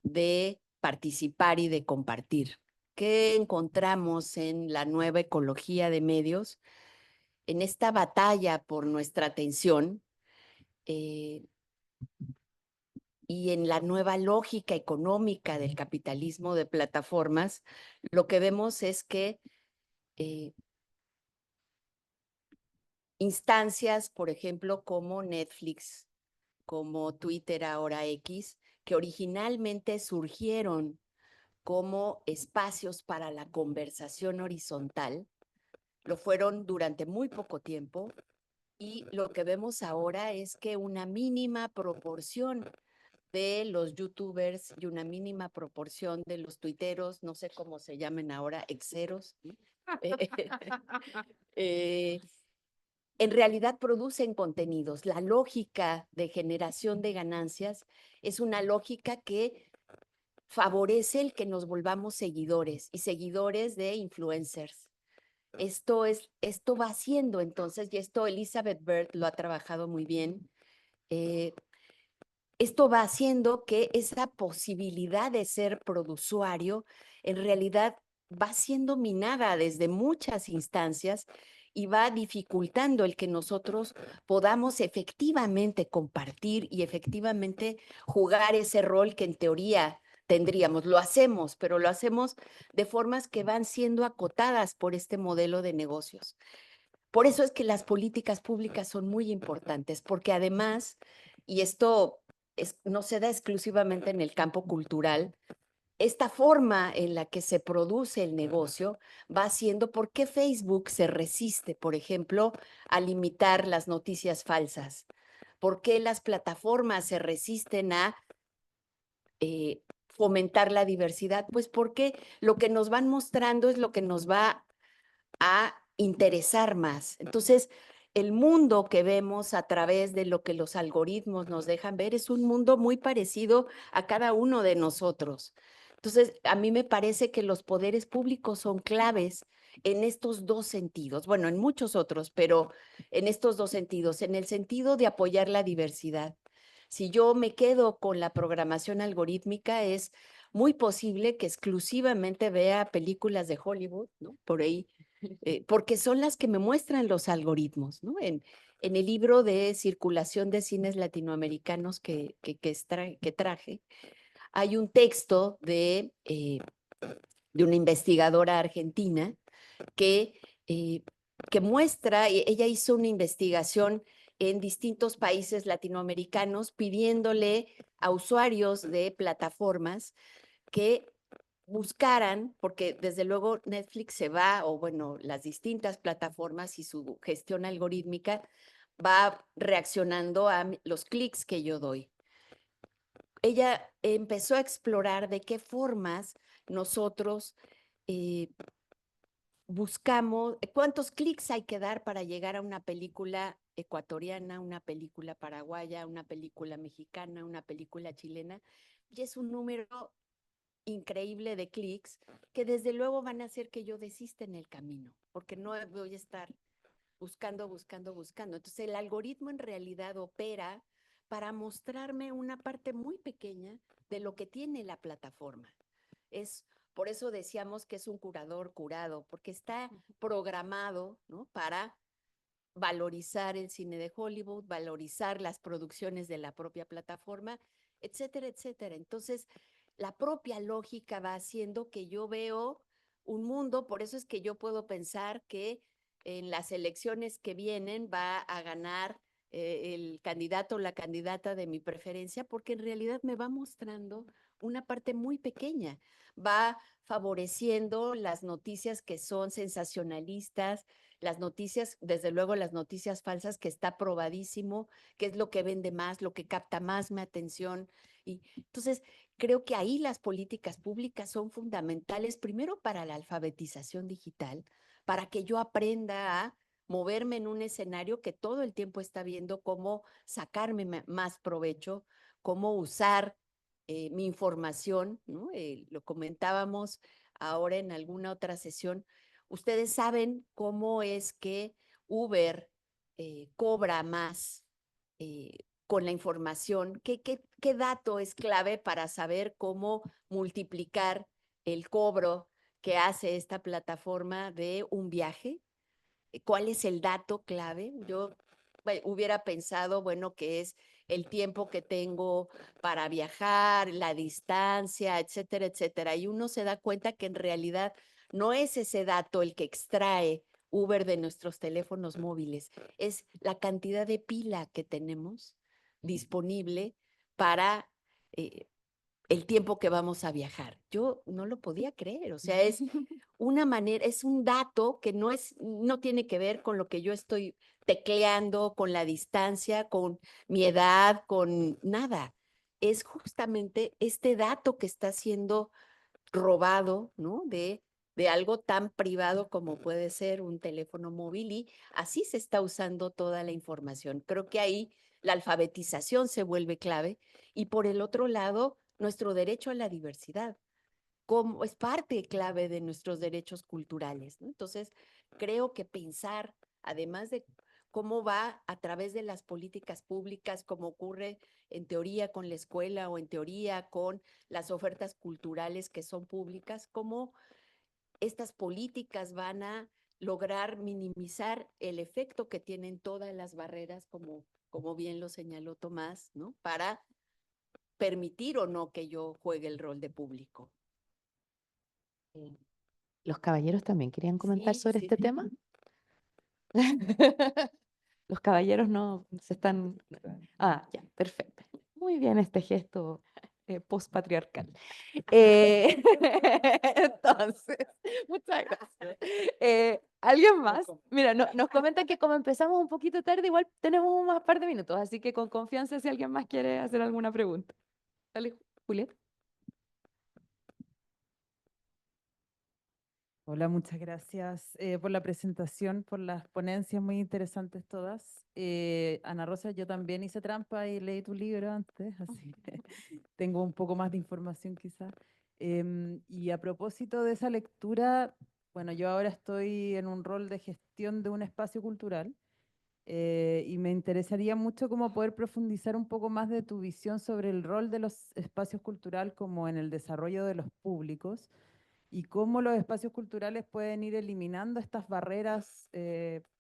de participar y de compartir. ¿Qué encontramos en la nueva ecología de medios? En esta batalla por nuestra atención y en la nueva lógica económica del capitalismo de plataformas, lo que vemos es que instancias, por ejemplo, como Netflix, como Twitter, ahora X, que originalmente surgieron como espacios para la conversación horizontal, lo fueron durante muy poco tiempo, y lo que vemos ahora es que una mínima proporción de los youtubers y una mínima proporción de los tuiteros, no sé cómo se llamen ahora, exeros, en realidad producen contenidos. La lógica de generación de ganancias es una lógica que favorece el que nos volvamos seguidores y seguidores de influencers. Esto va haciendo entonces, y esto Elizabeth Bird lo ha trabajado muy bien, esto va haciendo que esa posibilidad de ser produsuario en realidad va siendo minada desde muchas instancias y va dificultando el que nosotros podamos efectivamente compartir y efectivamente jugar ese rol que en teoría tendríamos. Lo hacemos, pero lo hacemos de formas que van siendo acotadas por este modelo de negocios. Por eso es que las políticas públicas son muy importantes, porque además, y esto no se da exclusivamente en el campo cultural, esta forma en la que se produce el negocio va haciendo por qué Facebook se resiste, por ejemplo, a limitar las noticias falsas. ¿Por qué las plataformas se resisten a fomentar la diversidad? Pues porque lo que nos van mostrando es lo que nos va a interesar más. Entonces, el mundo que vemos a través de lo que los algoritmos nos dejan ver es un mundo muy parecido a cada uno de nosotros. Entonces, a mí me parece que los poderes públicos son claves en estos dos sentidos, bueno, en muchos otros, pero en estos dos sentidos, en el sentido de apoyar la diversidad. Si yo me quedo con la programación algorítmica, es muy posible que exclusivamente vea películas de Hollywood, ¿no? Por ahí, porque son las que me muestran los algoritmos, ¿no? En el libro de circulación de cines latinoamericanos que traje, hay un texto de una investigadora argentina que muestra, ella hizo una investigación en distintos países latinoamericanos pidiéndole a usuarios de plataformas que buscaran, porque desde luego Netflix se va, o bueno, las distintas plataformas y su gestión algorítmica va reaccionando a los clics que yo doy. Ella empezó a explorar de qué formas nosotros buscamos, cuántos clics hay que dar para llegar a una película ecuatoriana, una película paraguaya, una película mexicana, una película chilena, y es un número increíble de clics que desde luego van a hacer que yo desista en el camino, porque no voy a estar buscando. Entonces el algoritmo en realidad opera para mostrarme una parte muy pequeña de lo que tiene la plataforma. Por eso decíamos que es un curador curado, porque está programado, ¿no?, para valorizar el cine de Hollywood, valorizar las producciones de la propia plataforma, etcétera, etcétera. Entonces, la propia lógica va haciendo que yo veo un mundo, por eso es que yo puedo pensar que en las elecciones que vienen va a ganar el candidato o la candidata de mi preferencia, porque en realidad me va mostrando una parte muy pequeña, va favoreciendo las noticias que son sensacionalistas, las noticias, desde luego las noticias falsas, que está probadísimo, que es lo que vende más, lo que capta más mi atención. Y entonces creo que ahí las políticas públicas son fundamentales, primero para la alfabetización digital, para que yo aprenda a moverme en un escenario que todo el tiempo está viendo cómo sacarme más provecho, cómo usar mi información, ¿no? Lo comentábamos ahora en alguna otra sesión. Ustedes saben cómo es que Uber cobra más con la información. ¿Qué dato es clave para saber cómo multiplicar el cobro que hace esta plataforma de un viaje? ¿Cuál es el dato clave? Yo hubiera pensado, bueno, que es el tiempo que tengo para viajar, la distancia, etcétera, etcétera. Y uno se da cuenta que en realidad no es ese dato el que extrae Uber de nuestros teléfonos móviles, es la cantidad de pila que tenemos disponible para el tiempo que vamos a viajar. Yo no lo podía creer, o sea, es una manera, es un dato que no tiene que ver con lo que yo estoy tecleando, con la distancia, con mi edad, con nada. Es justamente este dato que está siendo robado, ¿no? De algo tan privado como puede ser un teléfono móvil, y así se está usando toda la información. Creo que ahí la alfabetización se vuelve clave, y por el otro lado, nuestro derecho a la diversidad como es parte clave de nuestros derechos culturales, ¿no? Entonces, creo que pensar, además de cómo va a través de las políticas públicas, como ocurre en teoría con la escuela o en teoría con las ofertas culturales que son públicas, cómo estas políticas van a lograr minimizar el efecto que tienen todas las barreras, como bien lo señaló Tomás, ¿no?, para permitir o no que yo juegue el rol de público. ¿Los caballeros también querían comentar Sí, sobre sí, este sí. tema? Los caballeros no se están... Ah, ya, perfecto. Muy bien este gesto postpatriarcal. Entonces, muchas gracias. ¿Alguien más? Mira, nos comentan que como empezamos un poquito tarde, igual tenemos un par de minutos, así que con confianza si alguien más quiere hacer alguna pregunta. Dale, Julieta. Hola, muchas gracias por la presentación, por las ponencias muy interesantes todas. Ana Rosa, yo también hice trampa y leí tu libro antes, así que tengo un poco más de información quizás. Y a propósito de esa lectura, bueno, yo ahora estoy en un rol de gestión de un espacio cultural y me interesaría mucho como poder profundizar un poco más de tu visión sobre el rol de los espacios culturales como en el desarrollo de los públicos, y cómo los espacios culturales pueden ir eliminando estas barreras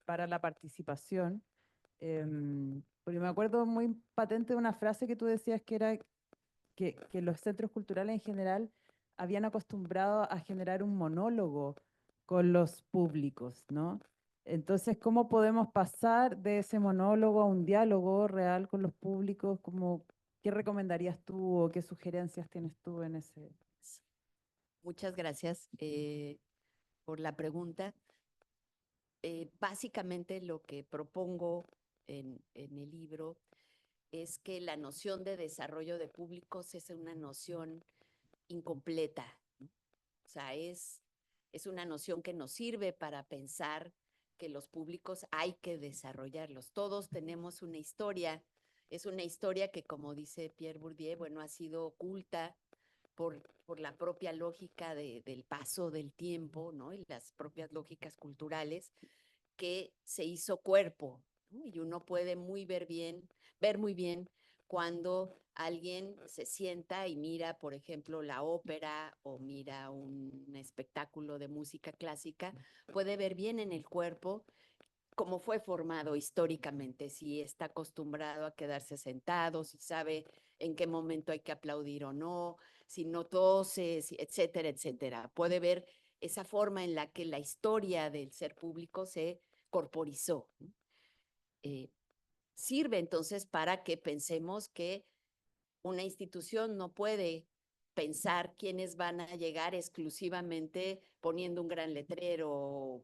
para la participación. Porque me acuerdo muy patente de una frase que tú decías que era que los centros culturales en general habían acostumbrado a generar un monólogo con los públicos, ¿no? Entonces, ¿cómo podemos pasar de ese monólogo a un diálogo real con los públicos? ¿Qué recomendarías tú o qué sugerencias tienes tú en ese? Muchas gracias por la pregunta. Básicamente lo que propongo en el libro es que la noción de desarrollo de públicos es una noción incompleta, ¿no? O sea, es una noción que nos sirve para pensar que los públicos hay que desarrollarlos. Todos tenemos una historia, es una historia que, como dice Pierre Bourdieu, bueno, ha sido oculta por la propia lógica del paso del tiempo, ¿no? Y las propias lógicas culturales, que se hizo cuerpo, ¿no? Y uno puede ver muy bien cuando alguien se sienta y mira, por ejemplo, la ópera o mira un espectáculo de música clásica, puede ver bien en el cuerpo cómo fue formado históricamente, si está acostumbrado a quedarse sentado, si sabe en qué momento hay que aplaudir o no, si no tose, etcétera, etcétera. Puede ver esa forma en la que la historia del ser público se corporizó. Sirve entonces para que pensemos que una institución no puede pensar quiénes van a llegar exclusivamente poniendo un gran letrero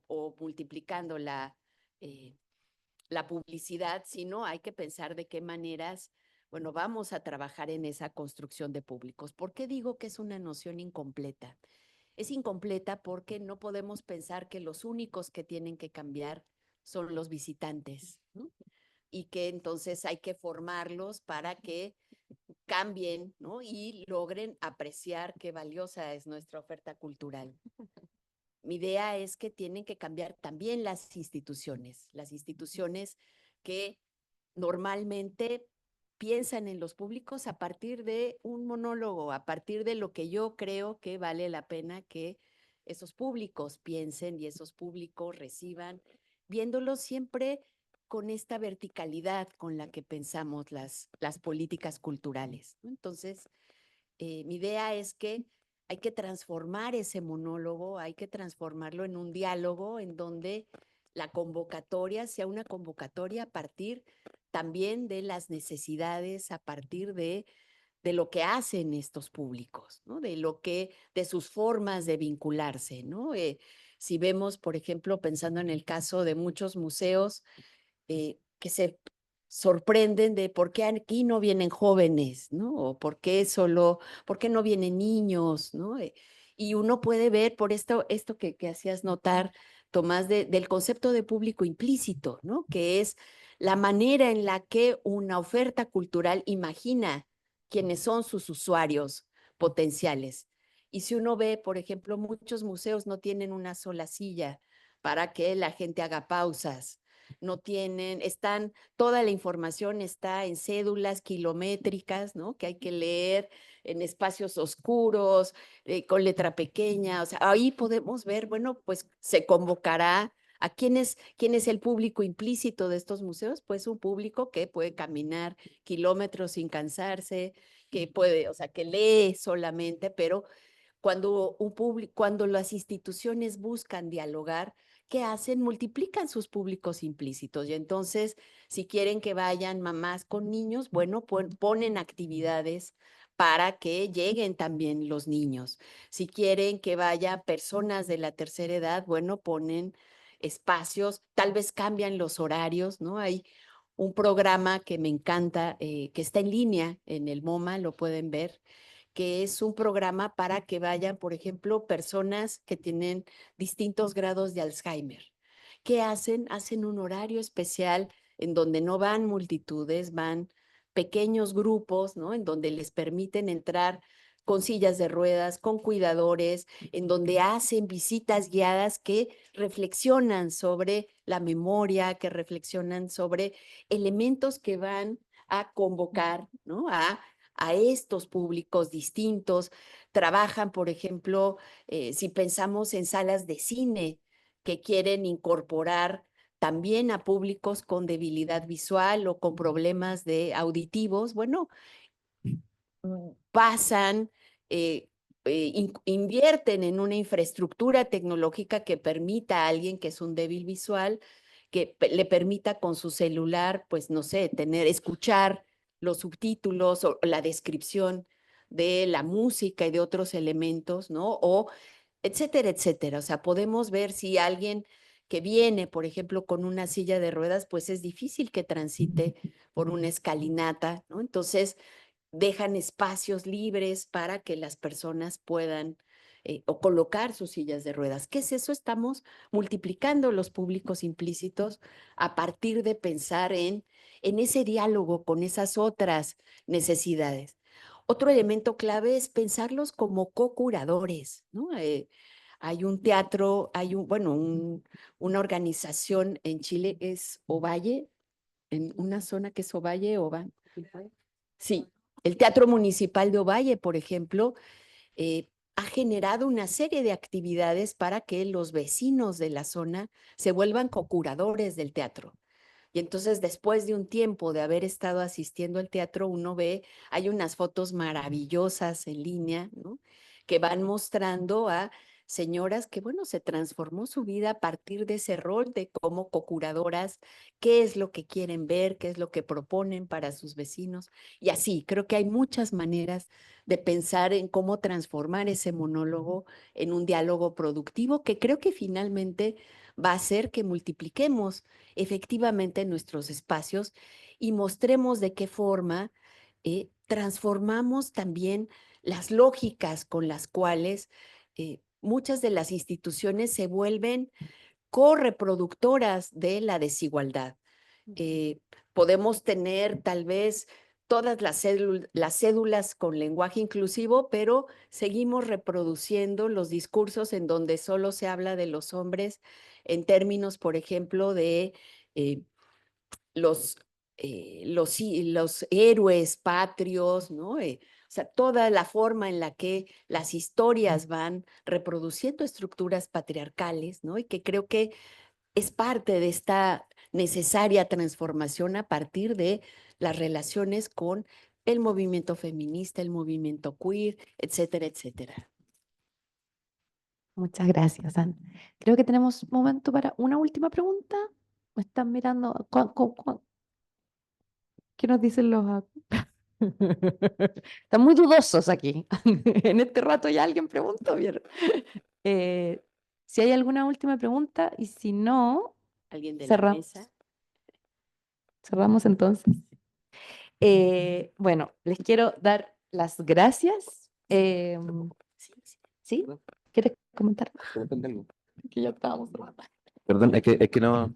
o multiplicando la publicidad, sino hay que pensar de qué maneras, bueno, vamos a trabajar en esa construcción de públicos. ¿Por qué digo que es una noción incompleta? Es incompleta porque no podemos pensar que los únicos que tienen que cambiar son los visitantes, ¿no? Y que entonces hay que formarlos para que cambien, ¿no? Y logren apreciar qué valiosa es nuestra oferta cultural. Mi idea es que tienen que cambiar también las instituciones que normalmente piensan en los públicos a partir de un monólogo, a partir de lo que yo creo que vale la pena que esos públicos piensen y esos públicos reciban, viéndolos siempre con esta verticalidad con la que pensamos las políticas culturales, ¿no? Entonces, mi idea es que hay que transformar ese monólogo, hay que transformarlo en un diálogo en donde la convocatoria sea una convocatoria a partir también de las necesidades, a partir de lo que hacen estos públicos, ¿no? De sus formas de vincularse, ¿no? Si vemos, por ejemplo, pensando en el caso de muchos museos, que se sorprenden de por qué aquí no vienen jóvenes, ¿no? O por qué no vienen niños, ¿no? Y uno puede ver por esto que hacías notar, Tomás, del concepto de público implícito, ¿no? Que es la manera en la que una oferta cultural imagina quiénes son sus usuarios potenciales. Y si uno ve, por ejemplo, muchos museos no tienen una sola silla para que la gente haga pausas, no tienen, toda la información está en cédulas kilométricas, ¿no? Que hay que leer en espacios oscuros, con letra pequeña. O sea, ahí podemos ver, bueno, pues se convocará a quién es el público implícito de estos museos, pues un público que puede caminar kilómetros sin cansarse, que puede, o sea, que lee solamente, pero cuando las instituciones buscan dialogar, ¿qué hacen? Multiplican sus públicos implícitos. Y entonces, si quieren que vayan mamás con niños, bueno, ponen actividades para que lleguen también los niños. Si quieren que vaya personas de la tercera edad, bueno, ponen espacios, tal vez cambian los horarios, ¿no? Hay un programa que me encanta, que está en línea en el MoMA, lo pueden ver, que es un programa para que vayan, por ejemplo, personas que tienen distintos grados de Alzheimer. ¿Qué hacen? Hacen un horario especial en donde no van multitudes, van pequeños grupos, ¿no? En donde les permiten entrar con sillas de ruedas, con cuidadores, en donde hacen visitas guiadas que reflexionan sobre la memoria, que reflexionan sobre elementos que van a convocar, ¿no? A estos públicos distintos. Trabajan, por ejemplo, si pensamos en salas de cine que quieren incorporar también a públicos con debilidad visual o con problemas auditivos, bueno, pasan, invierten en una infraestructura tecnológica que permita a alguien que es un débil visual, que le permita con su celular, pues no sé, escuchar los subtítulos o la descripción de la música y de otros elementos, ¿no? O etcétera, etcétera. O sea, podemos ver si alguien que viene, por ejemplo, con una silla de ruedas, pues es difícil que transite por una escalinata, ¿no? Entonces, dejan espacios libres para que las personas puedan o colocar sus sillas de ruedas. ¿Qué es eso? Estamos multiplicando los públicos implícitos a partir de pensar en ese diálogo con esas otras necesidades. Otro elemento clave es pensarlos como co-curadores, ¿no? Hay un teatro, una organización en Chile, es Ovalle, en una zona que es Ovalle, Sí, el Teatro Municipal de Ovalle, por ejemplo, ha generado una serie de actividades para que los vecinos de la zona se vuelvan co-curadores del teatro. Y entonces, después de un tiempo de haber estado asistiendo al teatro, uno ve, hay unas fotos maravillosas en línea, ¿no? Que van mostrando a señoras que, bueno, se transformó su vida a partir de ese rol de como co-curadoras, qué es lo que quieren ver, qué es lo que proponen para sus vecinos. Y así, creo que hay muchas maneras de pensar en cómo transformar ese monólogo en un diálogo productivo que creo que finalmente va a hacer que multipliquemos efectivamente nuestros espacios y mostremos de qué forma transformamos también las lógicas con las cuales muchas de las instituciones se vuelven correproductoras de la desigualdad. Podemos tener tal vez todas las cédulas con lenguaje inclusivo, pero seguimos reproduciendo los discursos en donde solo se habla de los hombres en términos, por ejemplo, de los héroes patrios, ¿no? O sea, toda la forma en la que las historias van reproduciendo estructuras patriarcales, ¿no? Y que creo que es parte de esta necesaria transformación a partir de las relaciones con el movimiento feminista, el movimiento queer, etcétera, etcétera. Muchas gracias, Ana. Creo que tenemos momento para una última pregunta. Me están mirando. ¿Qué nos dicen los? Están muy dudosos aquí. En este rato ya alguien preguntó, ¿vieron? Si hay alguna última pregunta y si no, ¿Alguien de la cerramos. mesa? Cerramos entonces. Bueno, les quiero dar las gracias. ¿Sí? ¿Quieres comentar? Que ya estábamos. Perdón, es que no.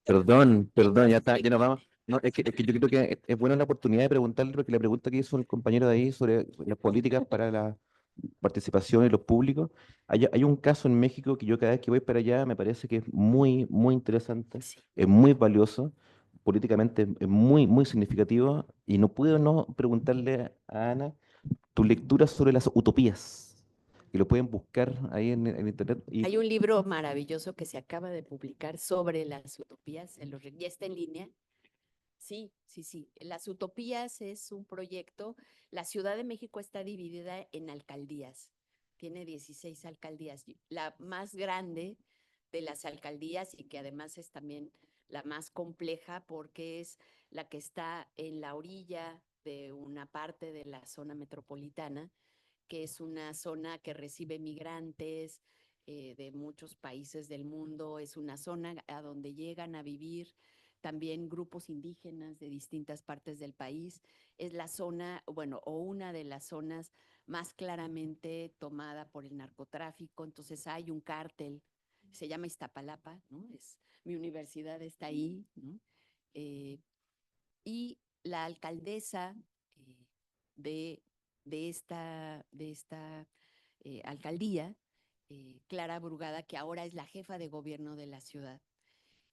Perdón, ya está, ya nos vamos. No, es que yo creo que es buena la oportunidad de preguntarle, porque la pregunta que hizo el compañero de ahí sobre las políticas para la participación de los públicos. Hay un caso en México que yo cada vez que voy para allá me parece que es muy, muy interesante, es muy valioso, políticamente es muy, muy significativo, y no puedo no preguntarle a Ana tu lectura sobre las utopías, que lo pueden buscar ahí en internet. Hay un libro maravilloso que se acaba de publicar sobre las utopías, ya está en línea. Sí, sí, sí. Las utopías es un proyecto. La Ciudad de México está dividida en alcaldías. Tiene 16 alcaldías. La más grande de las alcaldías, y que además es también la más compleja porque es la que está en la orilla de una parte de la zona metropolitana, que es una zona que recibe migrantes de muchos países del mundo. Es una zona a donde llegan a vivir también grupos indígenas de distintas partes del país. Es la zona, bueno, o una de las zonas más claramente tomada por el narcotráfico. Entonces hay un cártel, se llama Iztapalapa, ¿no? Mi universidad está ahí, ¿no? Y la alcaldesa de esta alcaldía, Clara Brugada, que ahora es la jefa de gobierno de la ciudad.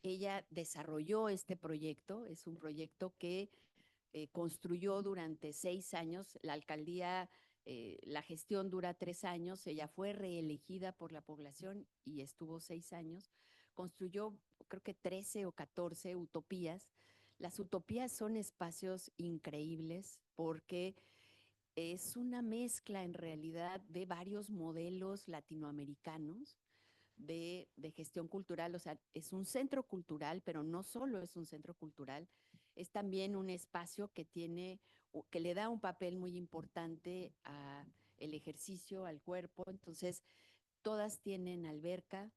Ella desarrolló este proyecto, es un proyecto que construyó durante 6 años. La alcaldía, la gestión dura 3 años, ella fue reelegida por la población y estuvo 6 años. Construyó, creo que 13 o 14 utopías. Las utopías son espacios increíbles porque es una mezcla en realidad de varios modelos latinoamericanos de gestión cultural. O sea, es un centro cultural, pero no solo es un centro cultural, es también un espacio que tiene que le da un papel muy importante a el ejercicio, al cuerpo. Entonces, todas tienen alberca,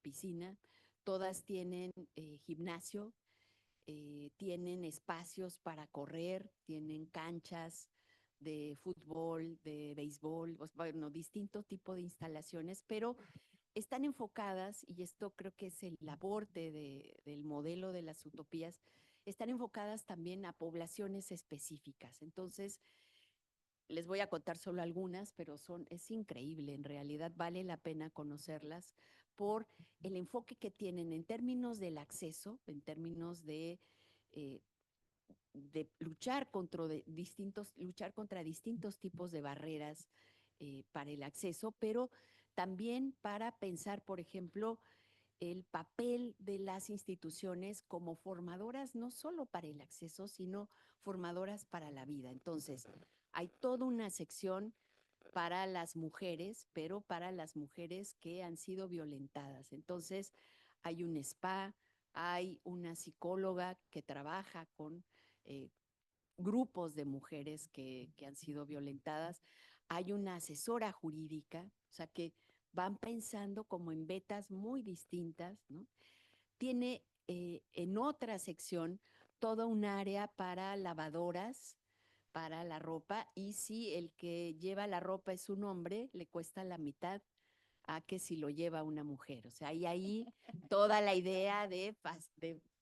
piscina, todas tienen gimnasio, tienen espacios para correr, tienen canchas de fútbol, de béisbol, bueno, distinto tipo de instalaciones, pero están enfocadas, y esto creo que es el aporte del modelo de las utopías, están enfocadas también a poblaciones específicas. Entonces, les voy a contar solo algunas, pero es increíble, en realidad vale la pena conocerlas por el enfoque que tienen en términos del acceso, en términos de luchar contra distintos tipos de barreras para el acceso, pero también para pensar, por ejemplo, el papel de las instituciones como formadoras, no solo para el acceso, sino formadoras para la vida. Entonces, hay toda una sección para las mujeres, pero para las mujeres que han sido violentadas. Entonces, hay un spa, hay una psicóloga que trabaja con grupos de mujeres que han sido violentadas, hay una asesora jurídica, o sea que van pensando como en vetas muy distintas, ¿no? Tiene en otra sección toda un área para lavadoras, para la ropa, y si el que lleva la ropa es un hombre, le cuesta la mitad a que si lo lleva una mujer. O sea, hay ahí toda la idea de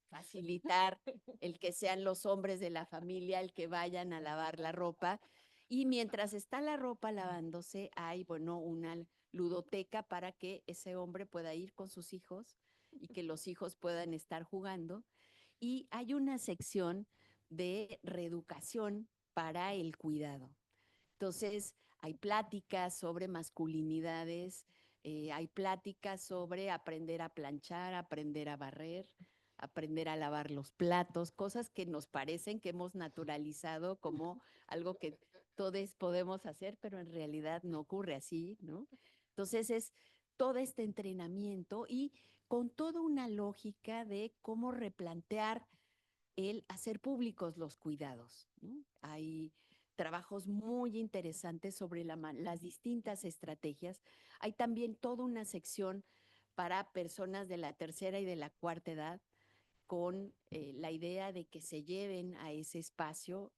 facilitar el que sean los hombres de la familia el que vayan a lavar la ropa. Y mientras está la ropa lavándose, hay, bueno, una ludoteca para que ese hombre pueda ir con sus hijos y que los hijos puedan estar jugando. Y hay una sección de reeducación para el cuidado. Entonces, hay pláticas sobre masculinidades, hay pláticas sobre aprender a planchar, aprender a barrer, aprender a lavar los platos, cosas que nos parecen que hemos naturalizado como algo que todos podemos hacer, pero en realidad no ocurre así, ¿no? Entonces es todo este entrenamiento y con toda una lógica de cómo replantear el hacer públicos los cuidados, ¿no? Hay trabajos muy interesantes sobre las distintas estrategias. Hay también toda una sección para personas de la tercera y de la cuarta edad con la idea de que se lleven a ese espacio.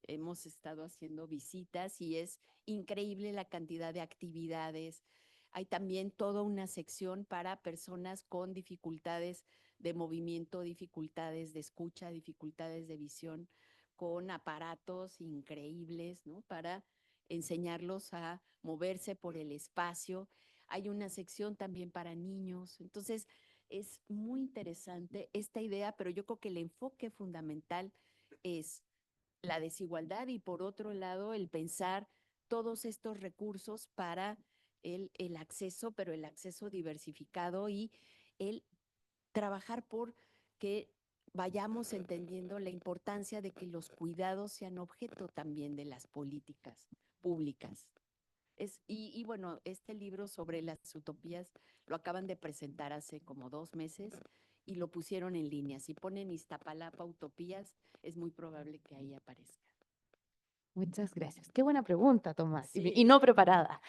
Hemos estado haciendo visitas y es increíble la cantidad de actividades. Hay también toda una sección para personas con dificultades de movimiento, dificultades de escucha, dificultades de visión, con aparatos increíbles, ¿no? Para enseñarlos a moverse por el espacio. Hay una sección también para niños. Entonces, es muy interesante esta idea, pero yo creo que el enfoque fundamental es la desigualdad y por otro lado el pensar todos estos recursos para el acceso, pero el acceso diversificado y el trabajar por que vayamos entendiendo la importancia de que los cuidados sean objeto también de las políticas públicas. Y bueno, este libro sobre las utopías lo acaban de presentar hace como 2 meses y lo pusieron en línea. Si ponen Iztapalapa Utopías, es muy probable que ahí aparezca. Muchas gracias. Qué buena pregunta, Tomás, Sí. y no preparada.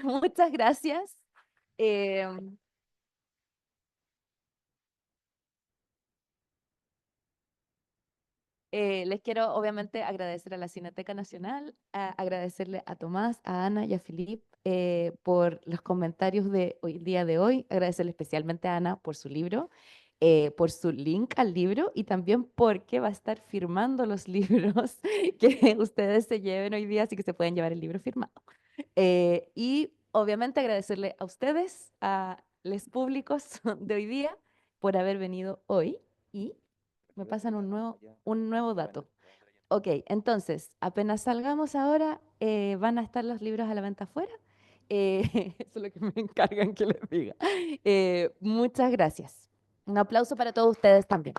Muchas gracias. Les quiero obviamente agradecer a la Cineteca Nacional, agradecerle a Tomás, a Ana y a Filip por los comentarios de hoy, el día de hoy, agradecerle especialmente a Ana por su libro, por su link al libro y también porque va a estar firmando los libros que ustedes se lleven hoy día, así que se pueden llevar el libro firmado. Y obviamente agradecerle a ustedes, a los públicos de hoy día, por haber venido hoy y me pasan un nuevo dato. Ok, entonces, apenas salgamos ahora, van a estar los libros a la venta afuera. Eso es lo que me encargan que les diga. Muchas gracias. Un aplauso para todos ustedes también.